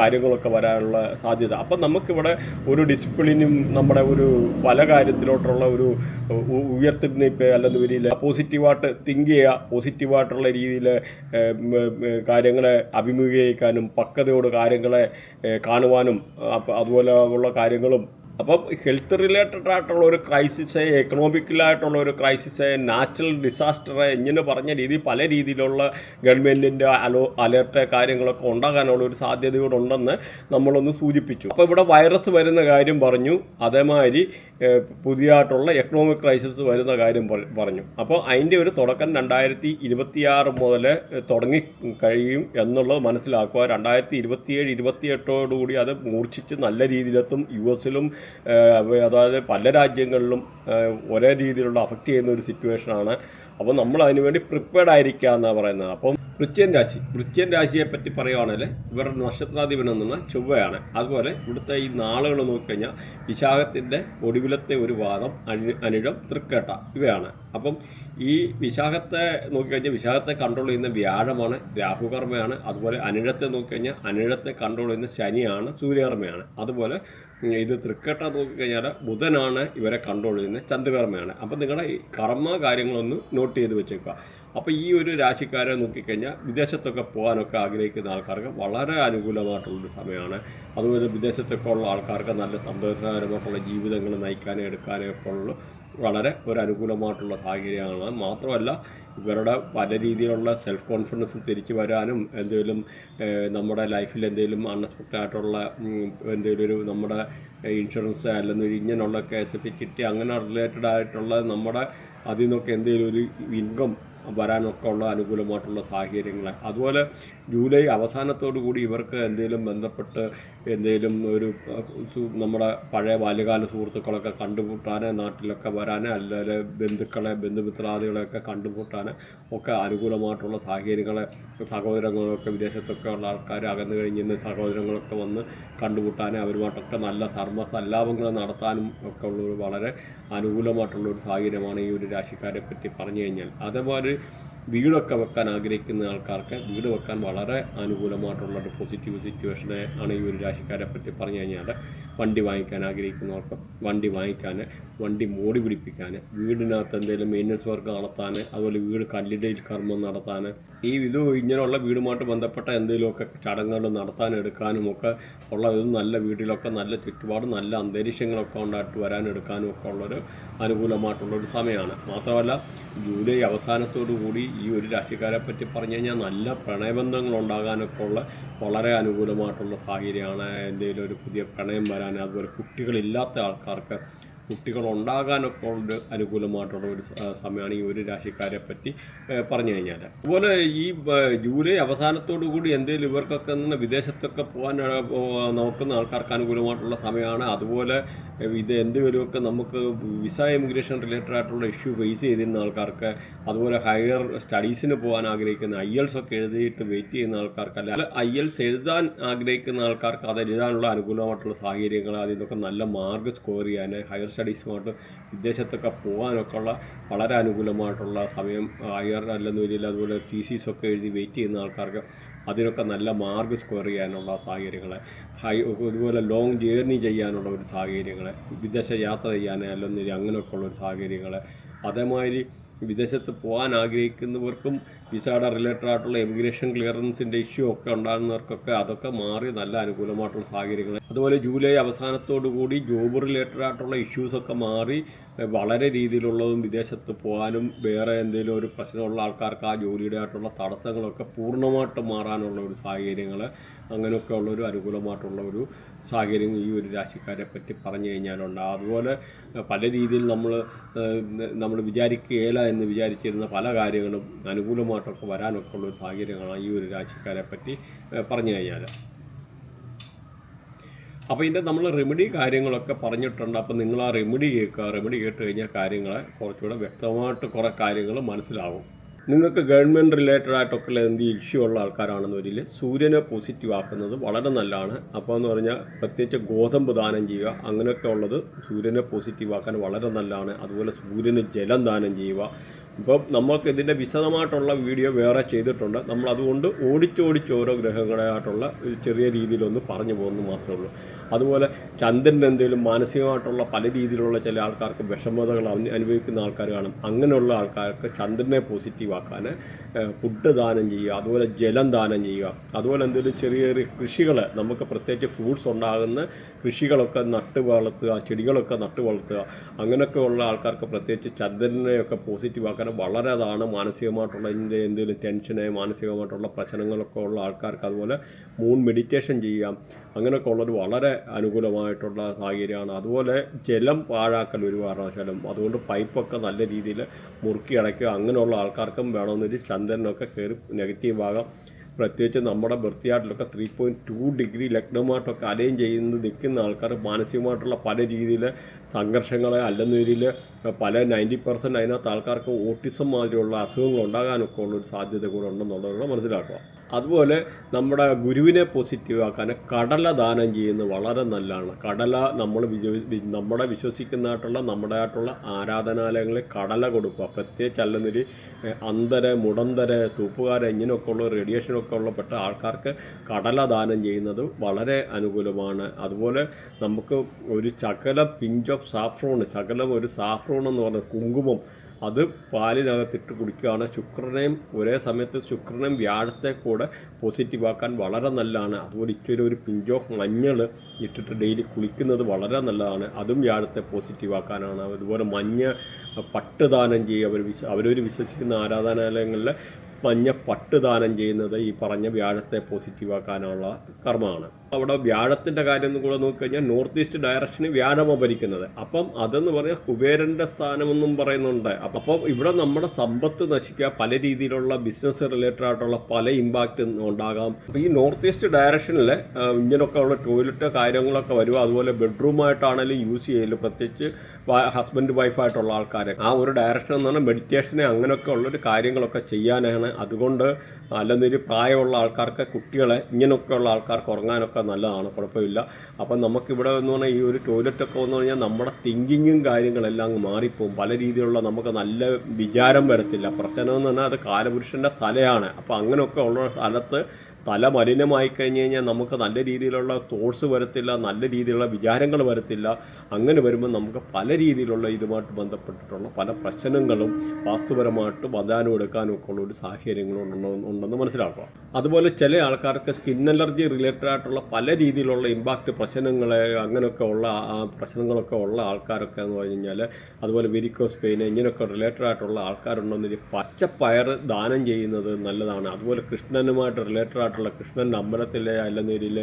കാര്യങ്ങളൊക്കെ വരാനുള്ള സാധ്യത. അപ്പം നമുക്കിവിടെ ഒരു ഡിസിപ്ലിനും നമ്മുടെ ഒരു പല കാര്യത്തിലോട്ടുള്ള ഒരു ഉയർത്തിനിപ്പ് അല്ലെങ്കിൽ ഒരു പോസിറ്റീവായിട്ട് തിങ്ക് ചെയ്യുക, പോസിറ്റീവായിട്ടുള്ള രീതിയിൽ കാര്യങ്ങളെ അഭിമുഖീകരിക്കാനും പക്വതയോട് കാര്യങ്ങളെ കാണുവാനും അതുപോലെ ഉള്ള കാര്യങ്ങളും. അപ്പം ഹെൽത്ത് റിലേറ്റഡ് ആയിട്ടുള്ള ഒരു ക്രൈസിസ്, എക്കണോമിക്കലായിട്ടുള്ള ഒരു ക്രൈസിസ്, നാച്ചുറൽ ഡിസാസ്റ്റർ, ഇങ്ങനെ പറഞ്ഞ രീതി പല രീതിയിലുള്ള ഗവൺമെൻറ്റിൻ്റെ അലേർട്ട് കാര്യങ്ങളൊക്കെ ഉണ്ടാകാനുള്ള ഒരു സാധ്യതയോടുണ്ടെന്ന് നമ്മളൊന്ന് സൂചിപ്പിച്ചു. അപ്പോൾ ഇവിടെ വൈറസ് വരുന്ന കാര്യം പറഞ്ഞു, അതേമാതിരി പുതിയതായിട്ടുള്ള എക്കണോമിക് ക്രൈസിസ് വരുന്ന കാര്യം പറഞ്ഞു. അപ്പോൾ അതിൻ്റെ ഒരു തുടക്കം 2026 മുതൽ തുടങ്ങി കഴിയും എന്നുള്ളത് മനസ്സിലാക്കുക. 2027-28 അത് മൂർച്ഛിച്ച് നല്ല രീതിയിലെത്തും. US-ലും അതായത് പല രാജ്യങ്ങളിലും ഒരേ രീതിയിലുള്ള അഫക്റ്റ് ചെയ്യുന്ന ഒരു സിറ്റുവേഷനാണ്. അപ്പോൾ നമ്മൾ അതിനുവേണ്ടി പ്രിപ്പയർഡ് ആയിരിക്കുക എന്നാണ് പറയുന്നത്. അപ്പം വൃശ്ചികൻ രാശിയെ പറ്റി പറയുകയാണെങ്കിൽ ഇവരുടെ നക്ഷത്രാധിപൻ എന്നുള്ള ചൊവ്വയാണ്. അതുപോലെ ഇവിടുത്തെ ഈ നാളുകൾ നോക്കിക്കഴിഞ്ഞാൽ വിശാഖത്തിൻ്റെ ഒടുവിലത്തെ ഒരു വാദം, അനിഴം, തൃക്കേട്ട ഇവയാണ്. അപ്പം ഈ വിശാഖത്തെ നോക്കിക്കഴിഞ്ഞാൽ വിശാഖത്തെ കൺട്രോൾ ചെയ്യുന്ന വ്യാഴമാണ്, രാഹുകർമ്മയാണ്. അതുപോലെ അനിഴത്തെ നോക്കിക്കഴിഞ്ഞാൽ അനിഴത്തെ കൺട്രോൾ ചെയ്യുന്ന ശനിയാണ്, സൂര്യകർമ്മയാണ്. അതുപോലെ ഇത് തൃക്കേട്ട നോക്കിക്കഴിഞ്ഞാൽ ബുധനാണ് ഇവരെ കൺട്രോൾ ചെയ്യുന്നത്, ചന്ദ്രകർമ്മയാണ്. അപ്പം നിങ്ങളുടെ ഈ കർമ്മ കാര്യങ്ങളൊന്ന് നോട്ട് ചെയ്ത് വെച്ചേക്കുക. അപ്പോൾ ഈ ഒരു രാശിക്കാരെ നോക്കിക്കഴിഞ്ഞാൽ വിദേശത്തൊക്കെ പോകാനൊക്കെ ആഗ്രഹിക്കുന്ന ആൾക്കാർക്ക് വളരെ അനുകൂലമായിട്ടുള്ളൊരു സമയമാണ്. അതുപോലെ വിദേശത്തൊക്കെ ഉള്ള ആൾക്കാർക്ക് നല്ല സന്തോഷകരമായിട്ടുള്ള ജീവിതങ്ങൾ നയിക്കാനും എടുക്കാനും ഒക്കെ ഉള്ള വളരെ ഒരു അനുകൂലമായിട്ടുള്ള സാഹചര്യമാണ്. മാത്രമല്ല ഇവരുടെ പല രീതിയിലുള്ള സെൽഫ് കോൺഫിഡൻസ് തിരിച്ചു വരാനും, എന്തെങ്കിലും നമ്മുടെ ലൈഫിൽ എന്തെങ്കിലും അൺഎക്സ്പെക്റ്റഡ് ആയിട്ടുള്ള എന്തെങ്കിലും നമ്മുടെ ഇൻഷുറൻസ് അല്ലെങ്കിൽ ഇങ്ങനെയുള്ള കേസൊക്കെ കിട്ടി അങ്ങനെ റിലേറ്റഡ് ആയിട്ടുള്ള നമ്മുടെ അതിൽ നിന്നൊക്കെ എന്തെങ്കിലും ഒരു ഇൻകം വരാനൊക്കെ ഉള്ള അനുകൂലമായിട്ടുള്ള സാഹചര്യങ്ങൾ. അതുപോലെ ജൂലൈ അവസാനത്തോടു കൂടി ഇവർക്ക് എന്തെങ്കിലും ബന്ധപ്പെട്ട് എന്തെങ്കിലും ഒരു നമ്മുടെ പഴയ ബാല്യകാല സുഹൃത്തുക്കളൊക്കെ കണ്ടുമുട്ടാൻ, നാട്ടിലൊക്കെ വരാൻ, അല്ലെങ്കിൽ ബന്ധുമിത്രാദികളെയൊക്കെ കണ്ടുമുട്ടാൻ ഒക്കെ അനുകൂലമായിട്ടുള്ള സാഹചര്യങ്ങളെ, സഹോദരങ്ങളൊക്കെ വിദേശത്തൊക്കെ ഉള്ള ആൾക്കാർ അകന്നു കഴിഞ്ഞിരുന്ന സഹോദരങ്ങളൊക്കെ വന്ന് കണ്ടുമുട്ടാൻ, അവരുമായിട്ടൊക്കെ നല്ല സല്ലാപങ്ങൾ നടത്താനും ഒക്കെ ഉള്ളൊരു വളരെ അനുകൂലമായിട്ടുള്ളൊരു സാഹചര്യമാണ് ഈ ഒരു രാശിക്കാരെ പറ്റി പറഞ്ഞു കഴിഞ്ഞാൽ. അതേപോലെ വീടൊക്കെ വെക്കാൻ ആഗ്രഹിക്കുന്ന ആൾക്കാർക്ക് വീട് വെക്കാൻ വളരെ അനുകൂലമായിട്ടുള്ളൊരു പോസിറ്റീവ് സിറ്റുവേഷനെ ആണ് ഈ ഒരു രാശിക്കാരെ പറ്റി പറഞ്ഞു കഴിഞ്ഞാൽ വണ്ടി വാങ്ങിക്കാൻ ആഗ്രഹിക്കുന്നവർക്ക് വണ്ടി വാങ്ങിക്കാൻ, വണ്ടി മോടി പിടിപ്പിക്കാൻ, വീടിനകത്ത് എന്തെങ്കിലും മെയിൻ്റനൻസ് വർക്ക് നടത്താൻ, അതുപോലെ വീട് കല്ലിടയിൽ കർമ്മം നടത്താൻ, ഇങ്ങനെയുള്ള വീടുമായിട്ട് ബന്ധപ്പെട്ട എന്തെങ്കിലുമൊക്കെ ചടങ്ങുകൾ നടത്താനെടുക്കാനും ഒക്കെ ഉള്ള ഒരു നല്ല വീട്ടിലൊക്കെ നല്ല ചുറ്റുപാട് നല്ല അന്തരീക്ഷങ്ങളൊക്കെ ഉണ്ടായിട്ട് വരാനെടുക്കാനും ഒക്കെ ഉള്ളൊരു അനുകൂലമായിട്ടുള്ളൊരു സമയമാണ്. മാത്രമല്ല ജൂലൈ അവസാനത്തോടു കൂടി ഈ ഒരു രാശിക്കാരെ പറ്റി പറഞ്ഞു കഴിഞ്ഞാൽ നല്ല പ്രണയബന്ധങ്ങൾ ഉണ്ടാകാനൊക്കെ ഉള്ള വളരെ അനുകൂലമായിട്ടുള്ള സാഹചര്യമാണ്. എന്തെങ്കിലും ഒരു പുതിയ പ്രണയം വരാൻ, അതുപോലെ കുട്ടികളില്ലാത്ത ആൾക്കാർക്ക് കുട്ടികൾ ഉണ്ടാകാനൊക്കെ ഉള്ള അനുകൂലമായിട്ടുള്ള ഒരു സമയമാണ് ഈ ഒരു രാശിക്കാരെ പറ്റി പറഞ്ഞു കഴിഞ്ഞാൽ. അതുപോലെ ഈ ജൂലൈ അവസാനത്തോടു കൂടി എന്തെങ്കിലും ഇവർക്കൊക്കെ നിന്ന് വിദേശത്തൊക്കെ പോകാൻ നോക്കുന്ന ആൾക്കാർക്ക് അനുകൂലമായിട്ടുള്ള സമയമാണ്. അതുപോലെ എന്തെങ്കിലുമൊക്കെ നമുക്ക് വിസ ഇമിഗ്രേഷൻ റിലേറ്റഡ് ആയിട്ടുള്ള ഇഷ്യൂ ഫേസ് ചെയ്തിരുന്ന ആൾക്കാർക്ക്, അതുപോലെ ഹയർ സ്റ്റഡീസിന് പോകാൻ ആഗ്രഹിക്കുന്ന IELTS ഒക്കെ എഴുതിയിട്ട് വെയിറ്റ് ചെയ്യുന്ന ആൾക്കാർക്ക്, അല്ല IELTS എഴുതാൻ ആഗ്രഹിക്കുന്ന ആൾക്കാർക്ക് അത് എഴുതാനുള്ള അനുകൂലമായിട്ടുള്ള സാഹചര്യങ്ങൾ, അതിൽ നിന്നൊക്കെ നല്ല മാർക്ക് സ്കോർ ചെയ്യാൻ, ഹയർ സ്റ്റഡീസുമായിട്ട് വിദേശത്തൊക്കെ പോകാനൊക്കെ ഉള്ള വളരെ അനുകൂലമായിട്ടുള്ള സമയം ഹയർ അല്ലെന്ന് വരില്ല. അതുപോലെ തീസീസൊക്കെ എഴുതി വെയിറ്റ് ചെയ്യുന്ന ആൾക്കാർക്ക് അതിനൊക്കെ നല്ല മാർക്ക് സ്കോർ ചെയ്യാനുള്ള സാഹചര്യങ്ങൾ, അതുപോലെ ലോങ് ജേർണി ചെയ്യാനുള്ള ഒരു സാഹചര്യങ്ങൾ, വിദേശ യാത്ര ചെയ്യാൻ അല്ലെന്ന് അങ്ങനെയൊക്കെ ഉള്ളൊരു സാഹചര്യങ്ങൾ, അതേമാതിരി വിദേശത്ത് പോകാൻ ആഗ്രഹിക്കുന്നവർക്കും വിസയുടെ റിലേറ്റഡ് ആയിട്ടുള്ള എമിഗ്രേഷൻ ക്ലിയറൻസിൻ്റെ ഇഷ്യൂ ഒക്കെ ഉണ്ടാകുന്നവർക്കൊക്കെ അതൊക്കെ മാറി നല്ല അനുകൂലമായിട്ടുള്ള സാഹചര്യങ്ങൾ. അതുപോലെ ജൂലൈ അവസാനത്തോടു കൂടി ജോബ് റിലേറ്റഡ് ആയിട്ടുള്ള ഇഷ്യൂസൊക്കെ മാറി വളരെ രീതിയിലുള്ളതും വിദേശത്ത് പോകാനും വേറെ എന്തെങ്കിലും ഒരു പ്രശ്നമുള്ള ആൾക്കാർക്ക് ആ ജോലിയുടെ ആയിട്ടുള്ള തടസ്സങ്ങളൊക്കെ പൂർണ്ണമായിട്ട് മാറാനുള്ള ഒരു സാഹചര്യങ്ങൾ, അങ്ങനെയൊക്കെ ഉള്ളൊരു അനുകൂലമായിട്ടുള്ള ഒരു സാഹചര്യം ഈ ഒരു രാശിക്കാരെ പറ്റി പറഞ്ഞു കഴിഞ്ഞാലുണ്ട്. അതുപോലെ പല രീതിയിൽ നമ്മൾ വിചാരിക്കുകയില്ല എന്ന് വിചാരിച്ചിരുന്ന പല കാര്യങ്ങളും അനുകൂലമായിട്ടൊക്കെ വരാനൊക്കെ ഉള്ളൊരു സാഹചര്യങ്ങളാണ് ഈ ഒരു രാശിക്കാരെ പറ്റി പറഞ്ഞു കഴിഞ്ഞാൽ. അപ്പോൾ ഇതിൻ്റെ നമ്മൾ റെമഡി കാര്യങ്ങളൊക്കെ പറഞ്ഞിട്ടുണ്ട്. അപ്പോൾ നിങ്ങൾ ആ റെമഡി കേൾക്കുക. റെമഡി കേട്ട് കഴിഞ്ഞാൽ കാര്യങ്ങൾ കുറച്ചുകൂടെ വ്യക്തമായിട്ട് കുറേ കാര്യങ്ങൾ മനസ്സിലാവും. നിങ്ങൾക്ക് ഗവൺമെൻറ് റിലേറ്റഡ് ആയിട്ടൊക്കെ എന്ത് ഇഷ്യൂ ഉള്ള ആൾക്കാരാണെന്ന് വരില്ല, സൂര്യനെ പോസിറ്റീവ് ആക്കുന്നത് വളരെ നല്ലതാണ്. അപ്പോൾ എന്ന് പറഞ്ഞാൽ പ്രത്യേകിച്ച് ഗോതമ്പ് ദാനം ചെയ്യുക, അങ്ങനെയൊക്കെ ഉള്ളത് സൂര്യനെ പോസിറ്റീവ് ആക്കാൻ വളരെ നല്ലതാണ്. അതുപോലെ സൂര്യന് ജലം ദാനം ചെയ്യുക. ഇപ്പം നമുക്ക് ഇതിൻ്റെ വിശദമായിട്ടുള്ള വീഡിയോ വേറെ ചെയ്തിട്ടുണ്ട്. നമ്മൾ അതുകൊണ്ട് ഓടിച്ചോടിച്ച് ഓരോ ഗ്രഹങ്ങളായിട്ടുള്ള ഒരു ചെറിയ രീതിയിലൊന്ന് പറഞ്ഞു പോകുന്നു മാത്രമേ ഉള്ളൂ. അതുപോലെ ചന്ദ്രൻ്റെ എന്തെങ്കിലും മാനസികമായിട്ടുള്ള പല രീതിയിലുള്ള ചില ആൾക്കാർക്ക് വിഷമതകൾ അനുഭവിക്കുന്ന ആൾക്കാർ കാണും. അങ്ങനെയുള്ള ആൾക്കാർക്ക് ചന്ദ്രനെ പോസിറ്റീവ് ആക്കാൻ ഫുഡ് ദാനം ചെയ്യുക, അതുപോലെ ജലം ദാനം ചെയ്യുക, അതുപോലെ എന്തെങ്കിലും ചെറിയ ചെറിയ കൃഷികൾ, നമുക്ക് പ്രത്യേകിച്ച് ഫ്രൂട്ട്സ് ഉണ്ടാകുന്ന കൃഷികളൊക്കെ നട്ട് വളർത്തുക, ചെടികളൊക്കെ നട്ട് വളർത്തുക, അങ്ങനെയൊക്കെ ഉള്ള ആൾക്കാർക്ക് പ്രത്യേകിച്ച് ചന്ദ്രനെയൊക്കെ പോസിറ്റീവ് ആക്കാൻ വളരെ അതാണ്. മാനസികമായിട്ടുള്ള ഇതിൻ്റെ എന്തെങ്കിലും ടെൻഷന്, മാനസികമായിട്ടുള്ള പ്രശ്നങ്ങളൊക്കെ ഉള്ള ആൾക്കാർക്ക് അതുപോലെ മൂൺ മെഡിറ്റേഷൻ ചെയ്യാം. അങ്ങനെയൊക്കെ ഉള്ളത് വളരെ അനുകൂലമായിട്ടുള്ള സാഹചര്യമാണ്. അതുപോലെ ജലം പാഴാക്കൽ ഒരു കാരണവശാലും, അതുകൊണ്ട് പൈപ്പൊക്കെ നല്ല രീതിയിൽ മുറുക്കി അടയ്ക്കുക. അങ്ങനെയുള്ള ആൾക്കാർക്കും വേണമെന്നൊരു ചന്ദ്രനൊക്കെ കയറി നെഗറ്റീവ് ആകാം. പ്രത്യേകിച്ച് നമ്മുടെ ബർത്തിയാട്ടിലൊക്കെ 3.2 ഡിഗ്രി ലഗ്നമായിട്ടൊക്കെ അലൈൻ ചെയ്യുന്നത് നിൽക്കുന്ന ആൾക്കാർ മാനസികമായിട്ടുള്ള പല രീതിയിൽ സംഘർഷങ്ങളെ അല്ലെന്ന രീതിയിൽ പല 90% അതിനകത്ത് ആൾക്കാർക്ക് ഓട്ടിസം മാതിരിയുള്ള അസുഖങ്ങൾ ഉണ്ടാകാനൊക്കെ ഉള്ളൊരു സാധ്യത കൂടെ ഉണ്ടെന്നുള്ളത് മനസ്സിലാക്കുക. അതുപോലെ നമ്മുടെ ഗുരുവിനെ പോസിറ്റീവ് ആക്കാൻ കടല ദാനം ചെയ്യുന്നത് വളരെ നല്ലതാണ്. കടല നമ്മുടെ വിശ്വസിക്കുന്നതായിട്ടുള്ള നമ്മുടെ ആയിട്ടുള്ള ആരാധനാലയങ്ങളിൽ കടല കൊടുക്കുക. പ്രത്യേകിച്ച് അല്ലെന്നൊരു അന്തര, മുടന്തര, തൂപ്പുകാര ഇങ്ങനെയൊക്കെ ഉള്ള റേഡിയേഷനൊക്കെ ഉള്ള പെട്ട ആൾക്കാർക്ക് കടല ദാനം ചെയ്യുന്നത് വളരെ അനുകൂലമാണ്. അതുപോലെ നമുക്ക് ഒരു ശകലം പിഞ്ച് ഓഫ് സാഫ്രോൺ, ശകലം ഒരു സാഫ്രോൺ എന്ന് പറഞ്ഞ കുങ്കുമം, അത് പാലിനകത്തിട്ട് കുടിക്കുകയാണ്. ശുക്രനെയും ഒരേ സമയത്ത് ശുക്രനെയും വ്യാഴത്തെ കൂടെ പോസിറ്റീവ് ആക്കാൻ വളരെ നല്ലതാണ്. അതുപോലെ ഇച്ചിരി ഒരു പിഞ്ച് ഓഫ് മഞ്ഞൾ ഇട്ടിട്ട് ഡെയിലി കുളിക്കുന്നത് വളരെ നല്ലതാണ്. അതും വ്യാഴത്തെ പോസിറ്റീവ് ആക്കാനാണ്. അതുപോലെ മഞ്ഞ പട്ട് ദാനം ചെയ്യുക. അവരവർ വിശ്വസിക്കുന്ന ആരാധനാലയങ്ങളിൽ മഞ്ഞ പട്ട് ദാനം ചെയ്യുന്നത് ഈ പറഞ്ഞ വ്യാഴത്തെ പോസിറ്റീവ് ആക്കാനുള്ള കർമ്മമാണ്. അവിടെ വ്യാഴത്തിൻ്റെ കാര്യം ഒന്നും കൂടെ നോക്കിക്കഴിഞ്ഞാൽ നോർത്ത് ഈസ്റ്റ് ഡയറക്ഷന് വ്യാഴമാണ് ഭരിക്കുന്നത്. അപ്പം അതെന്ന് പറഞ്ഞാൽ കുബേരൻ്റെ സ്ഥാനമെന്നും പറയുന്നുണ്ട്. അപ്പം ഇവിടെ നമ്മുടെ സമ്പത്ത് നശിക്കുക, പല രീതിയിലുള്ള ബിസിനസ് റിലേറ്റഡ് ആയിട്ടുള്ള പല ഇമ്പാക്റ്റ് ഉണ്ടാകാം. അപ്പോൾ ഈ നോർത്ത് ഈസ്റ്റ് ഡയറക്ഷനിൽ ഇങ്ങനെയൊക്കെ ഉള്ള ടോയ്ലറ്റ് കാര്യങ്ങളൊക്കെ വരും. അതുപോലെ ബെഡ്റൂമായിട്ടാണെങ്കിലും യൂസ് ചെയ്യലും, പ്രത്യേകിച്ച് ഹസ്ബൻഡ് വൈഫായിട്ടുള്ള ആൾക്കാരെ ആ ഒരു ഡയറക്ഷൻ എന്ന് പറഞ്ഞാൽ മെഡിറ്റേഷനെ അങ്ങനെയൊക്കെ ഉള്ളൊരു കാര്യങ്ങളൊക്കെ ചെയ്യാനാണ് അതുകൊണ്ട് അല്ലെന്നൊരു പ്രായമുള്ള ആൾക്കാർക്ക്, കുട്ടികളെ, ഇങ്ങനെയൊക്കെയുള്ള ആൾക്കാർക്ക് ഉറങ്ങാനൊക്കെ നല്ലതാണ്, കുഴപ്പമില്ല. അപ്പം നമുക്കിവിടെ എന്ന് പറഞ്ഞാൽ ഈ ഒരു ടോയ്ലറ്റൊക്കെ വന്നു കഴിഞ്ഞാൽ നമ്മുടെ തിങ്കിങ്ങും കാര്യങ്ങളെല്ലാം അങ്ങ് മാറിപ്പോവും. പല രീതിയിലുള്ള നമുക്ക് നല്ല വിചാരം വരത്തില്ല. പ്രശ്നം എന്ന് പറഞ്ഞാൽ അത് കാലപുരുഷൻ്റെ തലയാണ്. അപ്പോൾ അങ്ങനെയൊക്കെ ഉള്ള സ്ഥലത്ത് തല മലിനമായി കഴിഞ്ഞ് കഴിഞ്ഞാൽ നമുക്ക് നല്ല രീതിയിലുള്ള തോട്ട്സ് വരത്തില്ല, നല്ല രീതിയിലുള്ള വിചാരങ്ങൾ വരത്തില്ല. അങ്ങനെ വരുമ്പോൾ നമുക്ക് പല രീതിയിലുള്ള ഇതുമായിട്ട് ബന്ധപ്പെട്ടിട്ടുള്ള പല പ്രശ്നങ്ങളും വാസ്തുപരമായിട്ട് വധാനം എടുക്കാനും ഒക്കെ ഉള്ള ഒരു സാഹചര്യങ്ങളും ഉണ്ടെന്ന് മനസ്സിലാക്കുക. അതുപോലെ ചില ആൾക്കാർക്ക് സ്കിൻ അലർജി റിലേറ്റഡ് ആയിട്ടുള്ള പല രീതിയിലുള്ള ഇമ്പാക്റ്റ് പ്രശ്നങ്ങൾ, അങ്ങനെയൊക്കെ ഉള്ള പ്രശ്നങ്ങളൊക്കെ ഉള്ള ആൾക്കാരൊക്കെ എന്ന് പറഞ്ഞു കഴിഞ്ഞാൽ, അതുപോലെ വെരിക്കോസ് പെയിൻ, ഇങ്ങനെയൊക്കെ റിലേറ്റഡ് ആയിട്ടുള്ള ആൾക്കാരുണ്ടെന്നൊരു പച്ചപ്പയർ ദാനം ചെയ്യുന്നത് നല്ലതാണ്. അതുപോലെ കൃഷ്ണനുമായിട്ട് റിലേറ്റഡ് ആയിട്ടുള്ള കൃഷ്ണൻ്റെ അമ്പലത്തിലെ അല്ലെന്നേരിൽ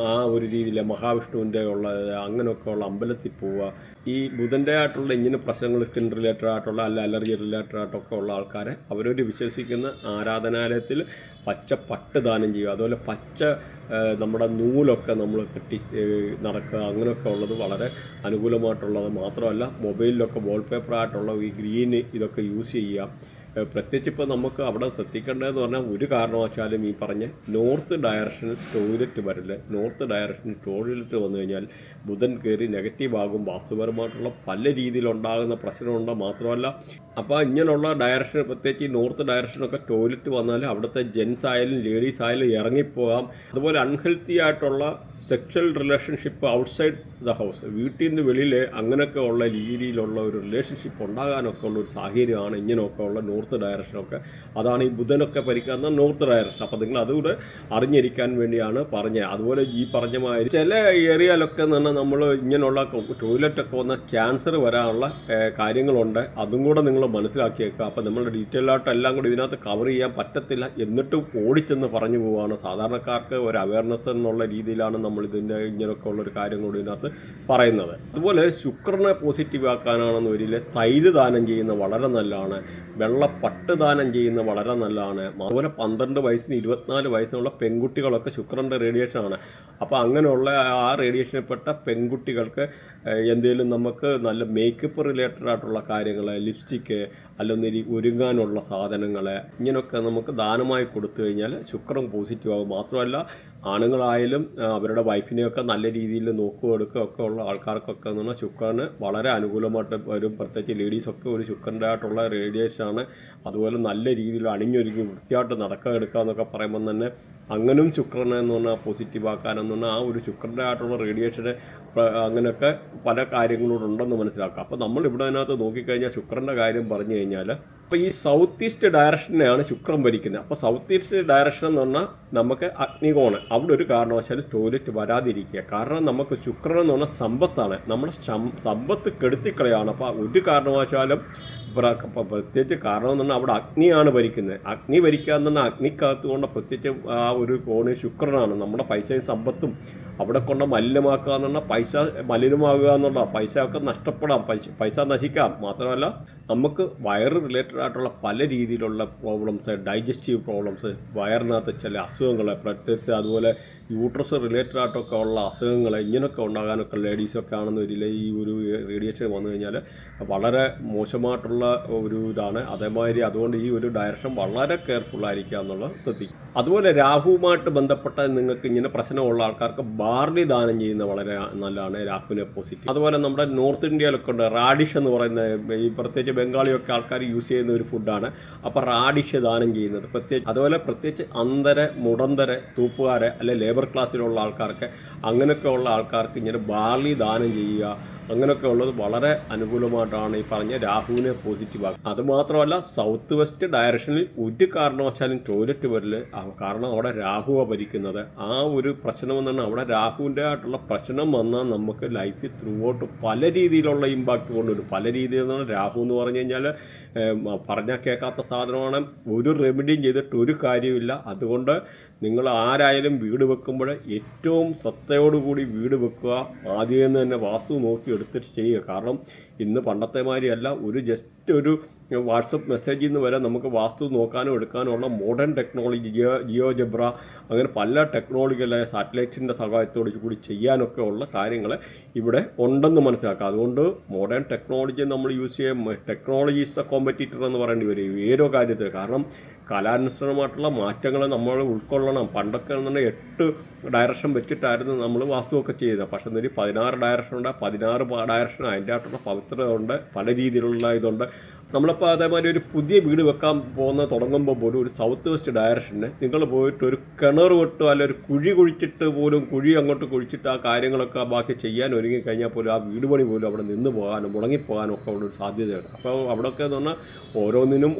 ആ ഒരു രീതിയിൽ മഹാവിഷ്ണുവിൻ്റെ ഉള്ള അങ്ങനെയൊക്കെ ഉള്ള അമ്പലത്തിൽ പോവുക. ഈ ബുധൻ്റെ ആയിട്ടുള്ള ഇങ്ങനെ പ്രശ്നങ്ങൾ, സ്കിൻ റിലേറ്റഡ് ആയിട്ടുള്ള അല്ല അലർജി റിലേറ്റഡ് ആയിട്ടൊക്കെ ഉള്ള ആൾക്കാരെ അവരൊരു വിശ്വസിക്കുന്ന ആരാധനാലയത്തിൽ പച്ച പട്ട് ദാനം ചെയ്യുക. അതുപോലെ പച്ച നമ്മുടെ നൂലൊക്കെ നമ്മൾ കെട്ടി നടക്കുക, അങ്ങനെയൊക്കെ ഉള്ളത് വളരെ അനുകൂലമായിട്ടുള്ളത്. മാത്രമല്ല മൊബൈലിലൊക്കെ വാൾപേപ്പറായിട്ടുള്ള ഈ ഗ്രീന് ഇതൊക്കെ യൂസ് ചെയ്യുക. പ്രത്യേകിച്ച് ഇപ്പോൾ നമുക്ക് അവിടെ ശ്രദ്ധിക്കേണ്ടതെന്ന് പറഞ്ഞാൽ ഒരു കാരണവശാലും ഈ പറഞ്ഞ നോർത്ത് ഡയറക്ഷനിൽ ടോയ്ലറ്റ് വരില്ല. നോർത്ത് ഡയറക്ഷനിൽ ടോയ്ലറ്റ് വന്നു കഴിഞ്ഞാൽ ബുധൻ കയറി നെഗറ്റീവ് ആകും. വാസ്തുപരമായിട്ടുള്ള പല രീതിയിലുണ്ടാകുന്ന പ്രശ്നമുണ്ട്. മാത്രമല്ല അപ്പോൾ ഇങ്ങനെയുള്ള ഡയറക്ഷൻ, പ്രത്യേകിച്ച് നോർത്ത് ഡയറക്ഷനൊക്കെ ടോയ്ലറ്റ് വന്നാൽ അവിടുത്തെ ജെൻസ് ആയാലും ലേഡീസ് ആയാലും ഇറങ്ങിപ്പോകാം. അതുപോലെ അൺഹെൽത്തി ആയിട്ടുള്ള sexual relationship outside the house, വീട്ടിൽ നിന്ന് വെളിയിൽ അങ്ങനെയൊക്കെ ഉള്ള രീതിയിലുള്ള ഒരു റിലേഷൻഷിപ്പ് ഉണ്ടാകാനൊക്കെ ഉള്ള ഒരു സാഹചര്യമാണ് ഇങ്ങനെയൊക്കെ ഉള്ള നോർത്ത് ഡയറക്ഷനൊക്കെ. അതാണ് ഈ ബുധനൊക്കെ ഭരിക്കുന്ന നോർത്ത് ഡയറക്ഷൻ. അപ്പോൾ നിങ്ങൾ അതുകൂടെ അറിഞ്ഞിരിക്കാൻ വേണ്ടിയാണ് പറഞ്ഞത്. അതുപോലെ ഈ പറഞ്ഞ മാതിരി ചില ഏരിയയിലൊക്കെ എന്ന് പറഞ്ഞാൽ നമ്മൾ ഇങ്ങനെയുള്ള ടോയ്ലറ്റൊക്കെ വന്നാൽ ക്യാൻസർ വരാനുള്ള കാര്യങ്ങളുണ്ട്. അതും കൂടെ നിങ്ങൾ മനസ്സിലാക്കിയേക്കുക. അപ്പോൾ നമ്മൾ ഡീറ്റെയിൽ ആയിട്ട് എല്ലാം കൂടി ഇതിനകത്ത് കവർ ചെയ്യാൻ പറ്റത്തില്ല, എന്നിട്ടും ഓടിച്ചെന്ന് പറഞ്ഞു പോവുകയാണ്. സാധാരണക്കാർക്ക് ഒരു അവയർനെസ് എന്നുള്ള രീതിയിലാണ് നമ്മൾ ഇതിൻ്റെ ഇങ്ങനെയൊക്കെ ഉള്ളൊരു കാര്യം കൂടി ഇതിനകത്ത് പറയുന്നത്. അതുപോലെ ശുക്രനെ പോസിറ്റീവ് ആക്കാനാണെന്ന് വരില്ല തൈര് ദാനം ചെയ്യുന്ന വളരെ നല്ലതാണ്. വെള്ളപ്പട്ട് ദാനം ചെയ്യുന്ന വളരെ നല്ലതാണ്. അതുപോലെ 12 വയസ്സിന് 24 വയസ്സിനുള്ള പെൺകുട്ടികളൊക്കെ ശുക്രൻ്റെ റേഡിയേഷനാണ്. അപ്പോൾ അങ്ങനെയുള്ള ആ റേഡിയേഷനിൽപ്പെട്ട പെൺകുട്ടികൾക്ക് എന്തെങ്കിലും നമുക്ക് നല്ല മേക്കപ്പ് റിലേറ്റഡ് ആയിട്ടുള്ള കാര്യങ്ങൾ, ലിപ്സ്റ്റിക്ക്, അല്ലെന്നൊരു ഒരുങ്ങാനുള്ള സാധനങ്ങൾ, ഇങ്ങനെയൊക്കെ നമുക്ക് ദാനമായി കൊടുത്തു കഴിഞ്ഞാൽ ശുക്രൻ പോസിറ്റീവ് ആകും. മാത്രമല്ല ആണുങ്ങളായാലും അവരുടെ വൈഫിനെയൊക്കെ നല്ല രീതിയിൽ നോക്കുക എടുക്കുക ഒക്കെ ഉള്ള ആൾക്കാർക്കൊക്കെ എന്ന് പറഞ്ഞാൽ ശുക്രന് വളരെ അനുകൂലമായിട്ട് വരും. പ്രത്യേകിച്ച് ലേഡീസൊക്കെ ഒരു ശുക്രൻ്റെ ആയിട്ടുള്ള റേഡിയേഷനാണ്. അതുപോലെ നല്ല രീതിയിൽ അണിഞ്ഞൊരുങ്ങി വൃത്തിയായിട്ട് നടക്കുക എടുക്കുക എന്നൊക്കെ പറയുമ്പം തന്നെ അങ്ങനും ശുക്രനെ എന്ന് പറഞ്ഞാൽ പോസിറ്റീവ് ആക്കാനെന്ന് പറഞ്ഞാൽ ആ ഒരു ശുക്രൻ്റെ ആയിട്ടുള്ള റേഡിയേഷന് അങ്ങനെയൊക്കെ പല കാര്യങ്ങളോടുണ്ടെന്ന് മനസ്സിലാക്കാം. അപ്പോൾ നമ്മൾ ഇവിടെ അതിനകത്ത് നോക്കിക്കഴിഞ്ഞാൽ ശുക്രൻ്റെ കാര്യം പറഞ്ഞു കഴിഞ്ഞാൽ, അപ്പോൾ ഈ സൗത്ത് ഈസ്റ്റ് ഡയറക്ഷനെയാണ് ശുക്രൻ ഭരിക്കുന്നത്. അപ്പോൾ സൗത്ത് ഈസ്റ്റ് ഡയറക്ഷൻ എന്ന് പറഞ്ഞാൽ നമുക്ക് അഗ്നികോണ്, അവിടെ ഒരു കാരണവശാലും ടോയ്ലറ്റ് വരാതിരിക്കുക. കാരണം നമുക്ക് ശുക്രൻ എന്ന് പറഞ്ഞാൽ സമ്പത്താണ്, നമ്മുടെ സമ്പത്ത് കെടുത്തിക്കളയാണ്. അപ്പോൾ ഒരു കാരണവശാലും പ്രത്യേകിച്ച് കാരണം എന്ന് പറഞ്ഞാൽ അവിടെ അഗ്നിയാണ് ഭരിക്കുന്നത്. അഗ്നി ഭരിക്കുക എന്ന് പറഞ്ഞാൽ അഗ്നിക്കകത്ത് കൊണ്ട് പ്രത്യേകിച്ച് ആ ഒരു കോണ് ശുക്രനാണ്. നമ്മുടെ പൈസയും സമ്പത്തും അവിടെ കൊണ്ട് മലിനമാക്കുക എന്ന് പറഞ്ഞാൽ പൈസ മലിനമാകുക എന്നുള്ള, പൈസ ഒക്കെ നഷ്ടപ്പെടാം, പൈസ നശിക്കാം. മാത്രമല്ല നമുക്ക് വയറ് റിലേറ്റഡ് ആയിട്ടുള്ള പല രീതിയിലുള്ള പ്രോബ്ലംസ്, ഡൈജസ്റ്റീവ് പ്രോബ്ലംസ്, വയറിനകത്ത് ചില അസുഖങ്ങൾ, പ്രത്യേകിച്ച് അതുപോലെ യൂട്രസ് റിലേറ്റഡ് ആയിട്ടൊക്കെ ഉള്ള അസുഖങ്ങൾ ഇങ്ങനെയൊക്കെ ഉണ്ടാകാനൊക്കെ ലേഡീസൊക്കെ ആണെന്ന് വരില്ല ഈ ഒരു റേഡിയേഷൻ വന്നു കഴിഞ്ഞാൽ വളരെ മോശമായിട്ടുള്ള ഒരു ഇതാണ്. അതേമാതിരി അതുകൊണ്ട് ഈ ഒരു ഡയറക്ഷൻ വളരെ കെയർഫുള്ളായിരിക്കുക എന്നുള്ളത് ശ്രദ്ധിക്കും. അതുപോലെ രാഹുവുമായിട്ട് ബന്ധപ്പെട്ട നിങ്ങൾക്ക് ഇങ്ങനെ പ്രശ്നമുള്ള ആൾക്കാർക്ക് ബാർലി ദാനം ചെയ്യുന്ന വളരെ നല്ലതാണ്, രാഹുവിനെ പോസിറ്റീവ്. അതുപോലെ നമ്മുടെ നോർത്ത് ഇന്ത്യയിലൊക്കെ ഉണ്ട് റാഡിഷ് എന്ന് പറയുന്ന, ഈ പ്രത്യേകിച്ച് ബംഗാളിയൊക്കെ ആൾക്കാർ യൂസ് ചെയ്യുന്ന ഒരു ഫുഡാണ്. അപ്പോൾ റാഡിഷ് ദാനം ചെയ്യുന്നത് അതുപോലെ പ്രത്യേകിച്ച് അന്തര, മുടന്തര, തൂപ്പുകാരെ അല്ലെ ലേബർ ക്ലാസ്സിലുള്ള ആൾക്കാർക്ക്, അങ്ങനെയൊക്കെ ഉള്ള ആൾക്കാർക്ക് ഇങ്ങനെ ബാർലി ദാനം ചെയ്യുക, അങ്ങനെയൊക്കെ ഉള്ളത് വളരെ അനുകൂലമായിട്ടാണ് ഈ പറഞ്ഞ രാഹുവിനെ പോസിറ്റീവ് ആക്കുക. അതുമാത്രമല്ല സൗത്ത് വെസ്റ്റ് ഡയറക്ഷനിൽ ഒരു കാരണവശാലും ടോയ്ലറ്റ് വരില്ല. കാരണം അവിടെ രാഹുവ ഭരിക്കുന്നത്. ആ ഒരു പ്രശ്നം എന്ന് പറഞ്ഞാൽ അവിടെ രാഹുവിൻ്റെ ആയിട്ടുള്ള പ്രശ്നം വന്നാൽ നമുക്ക് ലൈഫിൽ ത്രൂ ഔട്ട് പല രീതിയിലുള്ള ഇമ്പാക്റ്റ് കൊണ്ടുവരും. പല രീതിയിൽ നിന്നാണ് രാഹു എന്ന് പറഞ്ഞു കഴിഞ്ഞാൽ പറഞ്ഞാൽ കേൾക്കാത്ത സാധനമാണ്. ഒരു റെമഡിയും ചെയ്തിട്ട് ഒരു കാര്യമില്ല. അതുകൊണ്ട് നിങ്ങൾ ആരായാലും വീട് വെക്കുമ്പോൾ ഏറ്റവും ശ്രദ്ധയോടുകൂടി വീട് വെക്കുക. ആദ്യം തന്നെ വാസ്തു നോക്കി എടുത്തിട്ട് ചെയ്യുക. കാരണം ഇന്ന് പണ്ടത്തെ മാതിരിയല്ല, ജസ്റ്റ് ഒരു വാട്സപ്പ് മെസ്സേജിൽ നിന്ന് വരെ നമുക്ക് വാസ്തു നോക്കാനും എടുക്കാനുമുള്ള മോഡേൺ ടെക്നോളജി, ജിയോ ജബ്ര, അങ്ങനെ പല ടെക്നോളജികളെ സാറ്റലൈറ്റിൻ്റെ സഹായത്തോടു കൂടി ചെയ്യാനൊക്കെ ഉള്ള കാര്യങ്ങൾ ഇവിടെ ഉണ്ടെന്ന് മനസ്സിലാക്കുക. അതുകൊണ്ട് മോഡേൺ ടെക്നോളജി നമ്മൾ യൂസ് ചെയ്യാൻ, ടെക്നോളജി ഈസ് ദ കോമ്പറ്റീറ്റർ എന്ന് പറയേണ്ടി വരും ഓരോ കാര്യത്തിൽ. കാരണം കാലാനുസൃതമായിട്ടുള്ള മാറ്റങ്ങൾ നമ്മൾ ഉൾക്കൊള്ളണം. പണ്ടൊക്കെ എന്ന് 8 ഡയറക്ഷൻ വെച്ചിട്ടായിരുന്നു നമ്മൾ വാസ്തുവൊക്കെ ചെയ്യുന്നത്. പക്ഷേ എന്നൊരു 16 ഡയറക്ഷൻ ഉണ്ട്. 16 ഡയറക്ഷൻ അതിൻ്റെ ആയിട്ടുള്ള പവിത്രത ഉണ്ട്, പല രീതിയിലുള്ള ഇതുണ്ട്. നമ്മളിപ്പോൾ അതേമാതിരി ഒരു പുതിയ വീട് വെക്കാൻ തുടങ്ങുമ്പോൾ പോലും ഒരു സൗത്ത് വെസ്റ്റ് ഡയറക്ഷന് നിങ്ങൾ പോയിട്ട് ഒരു കിണർ വെട്ടോ അല്ല ഒരു കുഴി കുഴിച്ചിട്ട് പോലും കുഴി അങ്ങോട്ട് കുഴിച്ചിട്ട് ആ കാര്യങ്ങളൊക്കെ ബാക്കി ചെയ്യാൻ ഒരുങ്ങി കഴിഞ്ഞാൽ പോലും ആ വീട് പണി പോലും അവിടെ നിന്ന് പോകാനും മുടങ്ങിപ്പോകാനും ഒക്കെ അവിടെ ഒരു സാധ്യതയുണ്ട്. അപ്പോൾ അവിടെയൊക്കെ എന്ന് പറഞ്ഞാൽ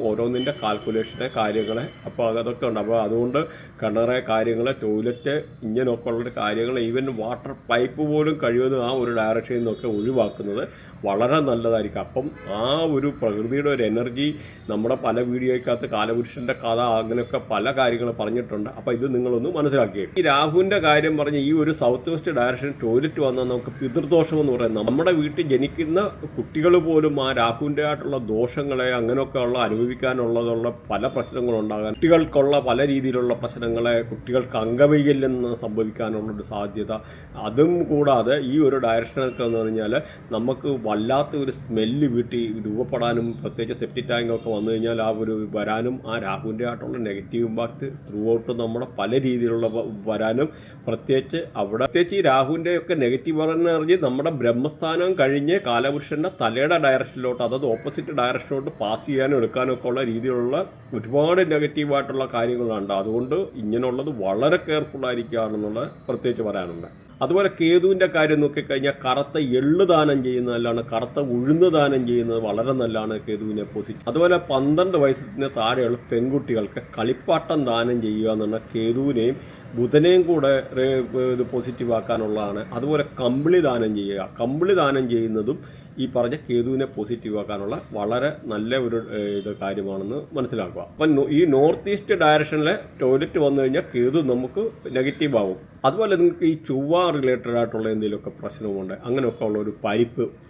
ഓരോന്നിൻ്റെ കാൽക്കുലേഷനെ കാര്യങ്ങളെ അപ്പോൾ അതൊക്കെ ഉണ്ട്. അപ്പോൾ അതുകൊണ്ട് കിണറെ കാര്യങ്ങൾ ടോയ്ലറ്റ് ഇങ്ങനെയൊക്കെ ഉള്ള കാര്യങ്ങൾ ഈവൻ വാട്ടർ പൈപ്പ് പോലും കഴിയുന്നത് ആ ഒരു ഡയറക്ഷനിൽ നിന്നൊക്കെ ഒഴിവാക്കുന്നത് വളരെ നല്ലതായിരിക്കും. അപ്പം ആ ഒരു പ്രകൃതിയുടെ ഒരു എനർജി നമ്മുടെ പല വീഡിയോയ്ക്കകത്ത് കാലപുരുഷൻ്റെ കഥ അങ്ങനെയൊക്കെ പല കാര്യങ്ങൾ പറഞ്ഞിട്ടുണ്ട്. അപ്പോൾ ഇത് നിങ്ങളൊന്ന് മനസ്സിലാക്കിയേ. ഈ രാഹുവിൻ്റെ കാര്യം പറഞ്ഞ് ഈ ഒരു സൗത്ത് വെസ്റ്റ് ഡയറക്ഷൻ ടോയ്ലറ്റ് വന്നാൽ നമുക്ക് പിതൃദോഷം എന്ന് പറയുന്നത് നമ്മുടെ വീട്ടിൽ ജനിക്കുന്ന കുട്ടികൾ പോലും ആ രാഹുവിൻ്റെ ആയിട്ടുള്ള ദോഷങ്ങളെ അങ്ങനെയൊക്കെ ഉള്ള അനുഭവിക്കാനുള്ളതുള്ള പല പ്രശ്നങ്ങളുണ്ടാകാൻ, കുട്ടികൾക്കുള്ള പല രീതിയിലുള്ള പ്രശ്നങ്ങളെ, കുട്ടികൾക്ക് അംഗവൈകല്യം സംഭവിക്കാനുള്ളൊരു സാധ്യത, അതും കൂടാതെ ഈ ഒരു ഡയറക്ഷനൊക്കെ എന്ന് പറഞ്ഞാൽ നമുക്ക് വല്ലാത്ത ഒരു സ്മെല്ല് വീട്ടിൽ രൂപപ്പെടാനും പ്രത്യേകിച്ച് സെപ്റ്റി ടാങ്കൊക്കെ വന്നു കഴിഞ്ഞാൽ ആ ഒരു വരാനും ആ രാഹുവിൻ്റെ ആയിട്ടുള്ള നെഗറ്റീവ് ഇമ്പാക്റ്റ് ത്രൂ ഔട്ട് നമ്മുടെ പല രീതിയിലുള്ള വരാനും പ്രത്യേകിച്ച് ഈ രാഹുവിൻ്റെ ഒക്കെ നെഗറ്റീവ് പറഞ്ഞ് നമ്മുടെ ബ്രഹ്മസ്ഥാനം കഴിഞ്ഞ് കാലപുരുഷൻ്റെ തലയുടെ ഡയറക്ഷനിലോട്ട് അതായത് ഓപ്പോസിറ്റ് ഡയറക്ഷനിലോട്ട് പാസ് ചെയ്യാനും എടുക്കാനും ഒക്കെ ഉള്ള രീതിയിലുള്ള ഒരുപാട് നെഗറ്റീവായിട്ടുള്ള കാര്യങ്ങളുണ്ട്. അതുകൊണ്ട് ഇങ്ങനെയുള്ളത് വളരെ കെയർഫുള്ളായിരിക്കുകയാണെന്നുള്ള പ്രത്യേകിച്ച് പറയാനുണ്ട്. അതുപോലെ കേതുവിൻ്റെ കാര്യം നോക്കിക്കഴിഞ്ഞാൽ കറുത്ത എള്ള് ദാനം ചെയ്യുന്നത് നല്ലതാണ്, കറുത്ത ഉഴുന്ന് ദാനം ചെയ്യുന്നത് വളരെ നല്ലതാണ് കേതുവിനെ പോസിറ്റീവ്. അതുപോലെ 12 വയസ്സിന് താഴെയുള്ള പെൺകുട്ടികൾക്ക് കളിപ്പാട്ടം ദാനം ചെയ്യുക എന്നുള്ള കേതുവിനെയും ബുധനെയും കൂടെ ഇത് പോസിറ്റീവ് ആക്കാനുള്ളതാണ്. അതുപോലെ കമ്പിളി ദാനം ചെയ്യുക, കമ്പിളി ദാനം ചെയ്യുന്നതും ഈ പറഞ്ഞ കേതുവിനെ പോസിറ്റീവ് ആക്കാനുള്ള വളരെ നല്ല ഒരു കാര്യമാണെന്ന് മനസ്സിലാക്കുക. അപ്പം ഈ നോർത്ത് ഈസ്റ്റ് ഡയറക്ഷനിലെ ടോയ്ലറ്റ് വന്നു കഴിഞ്ഞാൽ കേതു നമുക്ക് നെഗറ്റീവ് ആവും. അതുപോലെ നിങ്ങൾക്ക് ഈ ചൊവ്വ റിലേറ്റഡ് ആയിട്ടുള്ള എന്തെങ്കിലുമൊക്കെ പ്രശ്നമുണ്ട് അങ്ങനെയൊക്കെ ഉള്ള ഒരു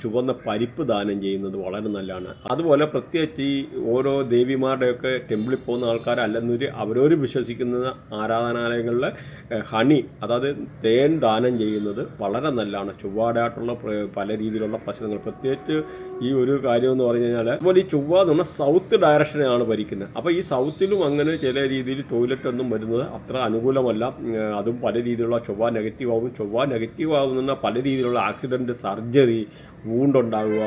ചുവന്ന പരിപ്പ് ദാനം ചെയ്യുന്നത് വളരെ നല്ലതാണ്. അതുപോലെ പ്രത്യേകിച്ച് ഈ ഓരോ ദേവിമാരുടെയൊക്കെ ടെമ്പിളിൽ പോകുന്ന ആൾക്കാരല്ലെന്നൊരു അവരവർ വിശ്വസിക്കുന്ന ആരാധനാലയങ്ങളിൽ ഹണി അതായത് തേൻ ദാനം ചെയ്യുന്നത് വളരെ നല്ലതാണ്. ചൊവ്വയുടെ ആയിട്ടുള്ള പല രീതിയിലുള്ള പ്രശ്നങ്ങൾ പ്രത്യേകിച്ച് ഈ ഒരു കാര്യം എന്ന് പറഞ്ഞു കഴിഞ്ഞാൽ അതുപോലെ ഈ ചൊവ്വ എന്ന് പറഞ്ഞാൽ സൗത്ത് ഡയറക്ഷനെയാണ് ഭരിക്കുന്നത്. അപ്പോൾ ഈ സൗത്തിലും അങ്ങനെ ചില രീതിയിൽ ടോയ്ലറ്റ് ഒന്നും വരുന്നത് അത്ര അനുകൂലമല്ല. അതും പല രീതിയിലുള്ള ചൊവ്വ നെഗറ്റീവ് ആവും. ചൊവ്വ നെഗറ്റീവ് ആവുന്ന പല രീതിയിലുള്ള ആക്സിഡൻറ്റ്, സർജറി, വൂണ്ടുണ്ടാവുക,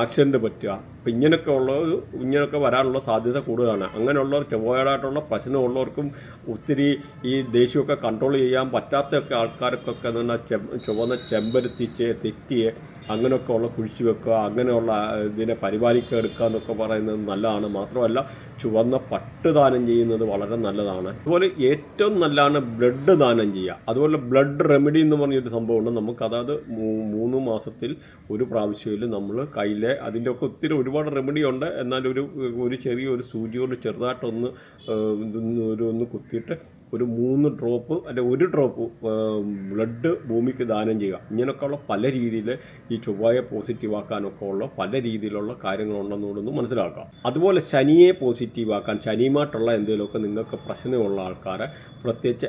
ആക്സിഡൻറ്റ് പറ്റുക, അപ്പം ഇങ്ങനെയൊക്കെ വരാനുള്ള സാധ്യത കൂടുതലാണ്. അങ്ങനെയുള്ളവർ ചൊവ്വയായിട്ടുള്ള പ്രശ്നമുള്ളവർക്കും ഒത്തിരി ഈ ദേഷ്യമൊക്കെ കൺട്രോൾ ചെയ്യാൻ പറ്റാത്തൊക്കെ ആൾക്കാർക്കൊക്കെ എന്ന് പറഞ്ഞാൽ ചുവന്ന ചെമ്പരത്തിച്ച് തെറ്റിയെ അങ്ങനെയൊക്കെ ഉള്ള കുഴിച്ചു വെക്കുക, അങ്ങനെയുള്ള ഇതിനെ പരിപാലിക്കുക എടുക്കുക എന്നൊക്കെ പറയുന്നത് നല്ലതാണ്. മാത്രമല്ല ചുവന്ന പട്ട് ദാനം ചെയ്യുന്നത് വളരെ നല്ലതാണ്. അതുപോലെ ഏറ്റവും നല്ലതാണ് ബ്ലഡ് ദാനം ചെയ്യുക. അതുപോലെ ബ്ലഡ് റെമഡി എന്ന് പറഞ്ഞൊരു സംഭവമുണ്ട്. നമുക്ക് അതായത് 3 മാസത്തിൽ ഒരു പ്രാവശ്യത്തിൽ നമ്മൾ കയ്യിലെ അതിൻ്റെ ഒക്കെ ഒത്തിരി ഒരുപാട് റെമഡി ഉണ്ട്. എന്നാൽ ഒരു ചെറിയൊരു സൂചി കൊണ്ട് ചെറുതായിട്ടൊന്ന് ഒന്ന് കുത്തിയിട്ട് ഒരു 3 ഡ്രോപ്പ് അല്ലെ 1 ഡ്രോപ്പ് ബ്ലഡ് ഭൂമിക്ക് ദാനം ചെയ്യുക. ഇങ്ങനെയൊക്കെയുള്ള പല രീതിയിൽ ഈ ചൊവ്വയെ പോസിറ്റീവ് ആക്കാനൊക്കെ ഉള്ള പല രീതിയിലുള്ള കാര്യങ്ങളുണ്ടെന്നുകൂടൊന്ന് മനസ്സിലാക്കാം. അതുപോലെ ശനിയെ പോസിറ്റീവ് ആക്കാൻ, ശനിയുമായിട്ടുള്ള എന്തെങ്കിലുമൊക്കെ നിങ്ങൾക്ക് പ്രശ്നമുള്ള ആൾക്കാരെ പ്രത്യേകിച്ച്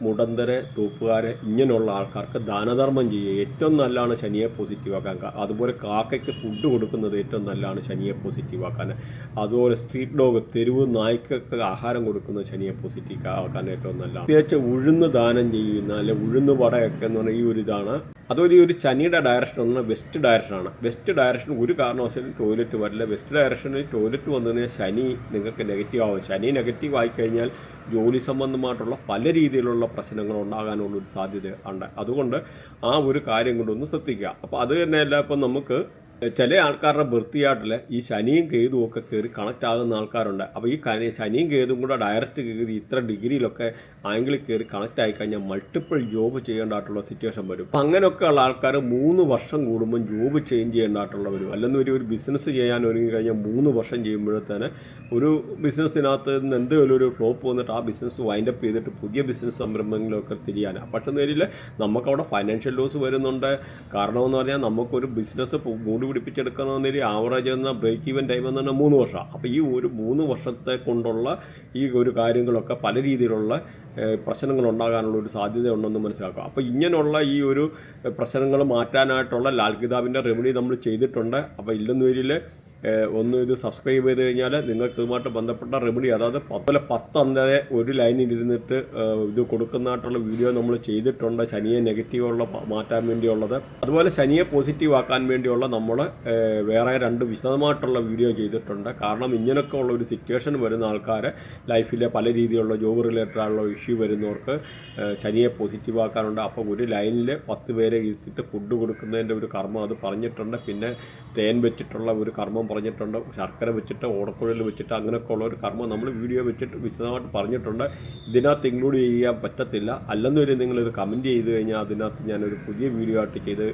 മുടന്തരെ, തൂപ്പുകാരെ ഇങ്ങനെയുള്ള ആൾക്കാർക്ക് ദാനധർമ്മം ചെയ്യുക ഏറ്റവും നല്ലതാണ് ശനിയെ പോസിറ്റീവ് ആക്കാൻ. അതുപോലെ കാക്കയ്ക്ക് ഫുഡ് കൊടുക്കുന്നത് ഏറ്റവും നല്ലതാണ് ശനിയെ പോസിറ്റീവ് ആക്കാൻ. അതുപോലെ സ്ട്രീറ്റ് ഡോഗ്, തെരുവ് നായ്ക്കൊക്കെ ആഹാരം കൊടുക്കുന്നത് ശനിയെ പോസിറ്റീവ് ആക്കാൻ ഏറ്റവും നല്ലതാണ്. പ്രത്യേകിച്ച് ഉഴുന്ന് ദാനം ചെയ്യുന്ന അല്ലെ ഉഴുന്ന് വടയൊക്കെ എന്ന് പറഞ്ഞാൽ ഈ ഒരു ഇതാണ്. അതുപോലെ ഈ ഒരു ശനിയുടെ ഡയറക്ഷൻ എന്ന് പറഞ്ഞാൽ വെസ്റ്റ് ഡയറക്ഷനാണ്. വെസ്റ്റ് ഡയറക്ഷൻ ഒരു കാരണവശാലും ടോയ്ലറ്റ് വരില്ല. വെസ്റ്റ് ഡയറക്ഷനിൽ ടോയ്ലറ്റ് വന്നു കഴിഞ്ഞാൽ ശനി നിങ്ങൾക്ക് നെഗറ്റീവ് ആവും. ശനി നെഗറ്റീവ് ആയിക്കഴിഞ്ഞാൽ ജോലി സംബന്ധമായിട്ടുള്ള പല രീതിയിലുള്ള പ്രശ്നങ്ങൾ ഉണ്ടാകാനുള്ളൊരു സാധ്യത ഉണ്ട്. അതുകൊണ്ട് ആ ഒരു കാര്യം കൊണ്ടൊന്ന് ശ്രദ്ധിക്കുക. അപ്പോൾ അത് തന്നെയല്ല ഇപ്പം നമുക്ക് ചില ആൾക്കാരുടെ ബർത്തിയായിട്ടിൽ ഈ ശനിയും കേതുവും ഒക്കെ കയറി കണക്റ്റ് ആകുന്ന ആൾക്കാരുണ്ട്. അപ്പോൾ ഈ ശനിയും കേതും കൂടെ ഡയറക്റ്റ് കയറി ഇത്ര ഡിഗ്രിയിലൊക്കെ ആംഗിളിൽ കയറി കണക്റ്റ് ആയിക്കഴിഞ്ഞാൽ മൾട്ടിപ്പിൾ ജോബ് ചെയ്യേണ്ടതായിട്ടുള്ള സിറ്റുവേഷൻ വരും. അപ്പം അങ്ങനെയൊക്കെ ഉള്ള ആൾക്കാർ 3 വർഷം കൂടുമ്പം ജോബ് ചേഞ്ച് ചെയ്യേണ്ടതായിട്ടുള്ള വരും. അല്ലെങ്കിൽ ഒരു ബിസിനസ് ചെയ്യാൻ ഒരുങ്ങി കഴിഞ്ഞാൽ 3 വർഷം ചെയ്യുമ്പോഴത്തേന് ഒരു ബിസിനസ്സിനകത്ത് നിന്ന് എന്തെങ്കിലും ഒരു ഫ്ലോപ്പ് വന്നിട്ട് ആ ബിസിനസ് വൈൻഡപ്പ് ചെയ്തിട്ട് പുതിയ ബിസിനസ് സംരംഭങ്ങളിലൊക്കെ തിരിയാനാണ്. പക്ഷേ നേരിൽ നമുക്കവിടെ ഫൈനാൻഷ്യൽ ലോസ് വരുന്നുണ്ട്. കാരണമെന്ന് പറഞ്ഞാൽ നമുക്കൊരു ബിസിനസ് മൂടി പിടിപ്പിച്ചെടുക്കണമെന്നൊരു ആവറേജ് എന്ന ബ്രേക്ക് ഈവൻ ടൈം എന്ന് പറഞ്ഞാൽ 3 വർഷമാണ്. അപ്പോൾ ഈ ഒരു 3 വർഷത്തെ കൊണ്ടുള്ള ഈ ഒരു കാര്യങ്ങളൊക്കെ പല രീതിയിലുള്ള പ്രശ്നങ്ങൾ ഉണ്ടാകാനുള്ള ഒരു സാധ്യതയുണ്ടെന്ന് മനസ്സിലാക്കുക. അപ്പോൾ ഇങ്ങനെയുള്ള ഈ ഒരു പ്രശ്നങ്ങൾ മാറ്റാനായിട്ടുള്ള ലാൽ കിതാബിൻ്റെ റെമഡി നമ്മൾ ചെയ്തിട്ടുണ്ട്. അപ്പോൾ ഇല്ലെന്ന് വരിൽ ഒന്ന് ഇത് സബ്സ്ക്രൈബ് ചെയ്ത് കഴിഞ്ഞാൽ നിങ്ങൾക്ക് ഇതുമായിട്ട് ബന്ധപ്പെട്ട റെമഡി, അതായത് അതുപോലെ 10 അന്തരെ ഒരു ലൈനിൽ ഇരുന്നിട്ട് ഇത് കൊടുക്കുന്നതായിട്ടുള്ള വീഡിയോ നമ്മൾ ചെയ്തിട്ടുണ്ട്. ശനിയെ നെഗറ്റീവുള്ള മാറ്റാൻ വേണ്ടിയുള്ളത്, അതുപോലെ ശനിയെ പോസിറ്റീവ് ആക്കാൻ വേണ്ടിയുള്ള നമ്മൾ വേറെ 2 വിശദമായിട്ടുള്ള വീഡിയോ ചെയ്തിട്ടുണ്ട്. കാരണം ഇങ്ങനെയൊക്കെ ഉള്ള ഒരു സിറ്റുവേഷൻ വരുന്ന ആൾക്കാർ ലൈഫിലെ പല രീതിയിലുള്ള ജോബ് റിലേറ്റഡ് ആയുള്ള ഇഷ്യൂ വരുന്നവർക്ക് ശനിയെ പോസിറ്റീവ് ആക്കാനുണ്ട്. അപ്പോൾ ഒരു ലൈനിൽ 10 പേരെ ഇരുത്തിയിട്ട് ഫുഡ് കൊടുക്കുന്നതിൻ്റെ ഒരു കർമ്മം അത് പറഞ്ഞിട്ടുണ്ട്. പിന്നെ തേൻ വെച്ചിട്ടുള്ള ഒരു കർമ്മം പറഞ്ഞിട്ടുണ്ട്, ശർക്കര വെച്ചിട്ട് ഓടക്കുഴൽ വെച്ചിട്ട് അങ്ങനെയൊക്കെ ഉള്ള ഒരു കർമ്മം നമ്മൾ വീഡിയോ വെച്ചിട്ട് വിശദമായിട്ട് പറഞ്ഞിട്ടുണ്ട്. ഇതിനകത്ത് ഇൻക്ലൂഡ് ചെയ്യാൻ പറ്റത്തില്ല. അല്ലെന്നൊരു നിങ്ങളിത് കമൻറ്റ് ചെയ്ത് കഴിഞ്ഞാൽ അതിനകത്ത് ഞാനൊരു പുതിയ വീഡിയോ ആയിട്ട് ചെയ്ത്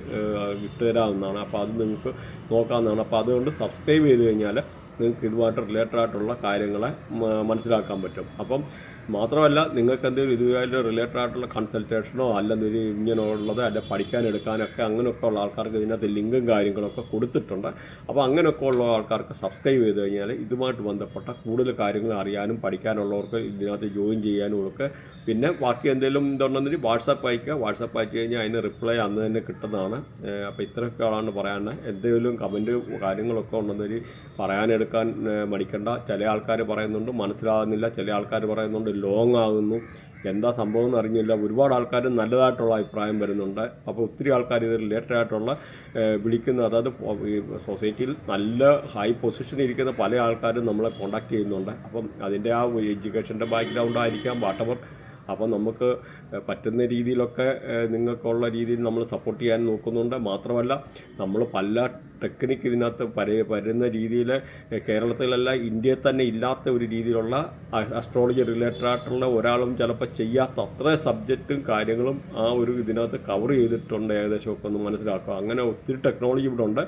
വിട്ടുതരാവുന്നതാണ്. അപ്പോൾ അത് നിങ്ങൾക്ക് നോക്കാവുന്നതാണ്. അപ്പോൾ അതുകൊണ്ട് സബ്സ്ക്രൈബ് ചെയ്ത് കഴിഞ്ഞാൽ നിങ്ങൾക്ക് ഇതുമായിട്ട് റിലേറ്റഡ് ആയിട്ടുള്ള കാര്യങ്ങളെ മനസ്സിലാക്കാൻ പറ്റും. അപ്പം മാത്രമല്ല, നിങ്ങൾക്ക് എന്തെങ്കിലും ഇതുമായിട്ട് റിലേറ്റഡ് ആയിട്ടുള്ള കൺസൾട്ടേഷനോ അല്ലെങ്കിൽ ഇങ്ങനെയുള്ളത് അല്ല പഠിക്കാനെടുക്കാനൊക്കെ അങ്ങനെയൊക്കെ ഉള്ള ആൾക്കാർക്ക് ഇതിനകത്ത് ലിങ്കും കാര്യങ്ങളൊക്കെ കൊടുത്തിട്ടുണ്ട്. അപ്പോൾ അങ്ങനെയൊക്കെ ഉള്ള ആൾക്കാർക്ക് സബ്സ്ക്രൈബ് ചെയ്ത് കഴിഞ്ഞാൽ ഇതുമായിട്ട് ബന്ധപ്പെട്ട കൂടുതൽ കാര്യങ്ങൾ അറിയാനും പഠിക്കാനുള്ളവർക്ക് ഇതിനകത്ത് ജോയിൻ ചെയ്യാനും ഒക്കെ. പിന്നെ ബാക്കി എന്തെങ്കിലും ഇതുണ്ടെങ്കിൽ വാട്സാപ്പ് അയക്കുക. വാട്സാപ്പ് അയച്ചു കഴിഞ്ഞാൽ അതിന് റിപ്ലൈ അന്ന് തന്നെ കിട്ടുന്നതാണ്. അപ്പോൾ ഇത്രയൊക്കെയാണ് പറയാനുള്ളത്. എന്തെങ്കിലും കമൻറ്റ് കാര്യങ്ങളൊക്കെ ഉണ്ടെന്നൊരു പറയാനെടുക്കാൻ മടിക്കണ്ട. ചില ആൾക്കാർ പറയുന്നുണ്ട് മനസ്സിലാകുന്നില്ല, ചില ആൾക്കാർ പറയുന്നുണ്ട് ലോങ് ആകുന്നു, എന്താ സംഭവം എന്ന് അറിഞ്ഞില്ല. ഒരുപാട് ആൾക്കാർ നല്ലതായിട്ടുള്ള അഭിപ്രായം വരുന്നുണ്ട്. അപ്പോൾ ഒത്തിരി ആൾക്കാർ ഇത് റിലേറ്റഡ് ആയിട്ടുള്ള വിളിക്കുന്ന, അതായത് സൊസൈറ്റിയിൽ നല്ല ഹൈ പൊസിഷനിൽ ഇരിക്കുന്ന പല ആൾക്കാരും നമ്മളെ കോൺടാക്റ്റ് ചെയ്യുന്നുണ്ട്. അപ്പം അതിൻ്റെ ആ എഡ്യൂക്കേഷൻ്റെ ബാക്ക്ഗ്രൗണ്ട് ആയിരിക്കാം, വാട്ടവർ. അപ്പോൾ നമുക്ക് പറ്റുന്ന രീതിയിലൊക്കെ നിങ്ങൾക്കുള്ള രീതിയിൽ നമ്മൾ സപ്പോർട്ട് ചെയ്യാൻ നോക്കുന്നുണ്ട്. മാത്രമല്ല, നമ്മൾ പല ടെക്നിക്ക് ഇതിനകത്ത് വരുന്ന രീതിയിൽ കേരളത്തിലല്ല ഇന്ത്യയിൽ തന്നെ ഇല്ലാത്ത ഒരു രീതിയിലുള്ള അസ്ട്രോളജി റിലേറ്റഡ് ആയിട്ടുള്ള ഒരാളും ചിലപ്പോൾ ചെയ്യാത്ത അത്ര സബ്ജക്റ്റും കാര്യങ്ങളും ആ ഒരു ഇതിനകത്ത് കവർ ചെയ്തിട്ടുണ്ട്. ഏകദേശമൊക്കെ ഒന്ന് മനസ്സിലാക്കുക. അങ്ങനെ ഒത്തിരി ടെക്നോളജി ഇവിടെ ഉണ്ട്.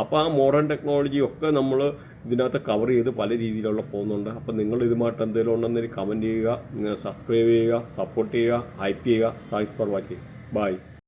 അപ്പോൾ ആ മോഡേൺ ടെക്നോളജി ഒക്കെ നമ്മൾ ഇതിനകത്ത് കവർ ചെയ്ത് പല രീതിയിലുള്ള പോകുന്നുണ്ട്. അപ്പോൾ നിങ്ങൾ ഇതുമായിട്ട് എന്തെങ്കിലും ഉണ്ടെന്നൊരു കമൻറ്റ് ചെയ്യുക, സബ്സ്ക്രൈബ് ചെയ്യുക, സപ്പോർട്ട് ചെയ്യുക, ഹൈപ്പ് ചെയ്യുക. Thanks for watching. ബൈ.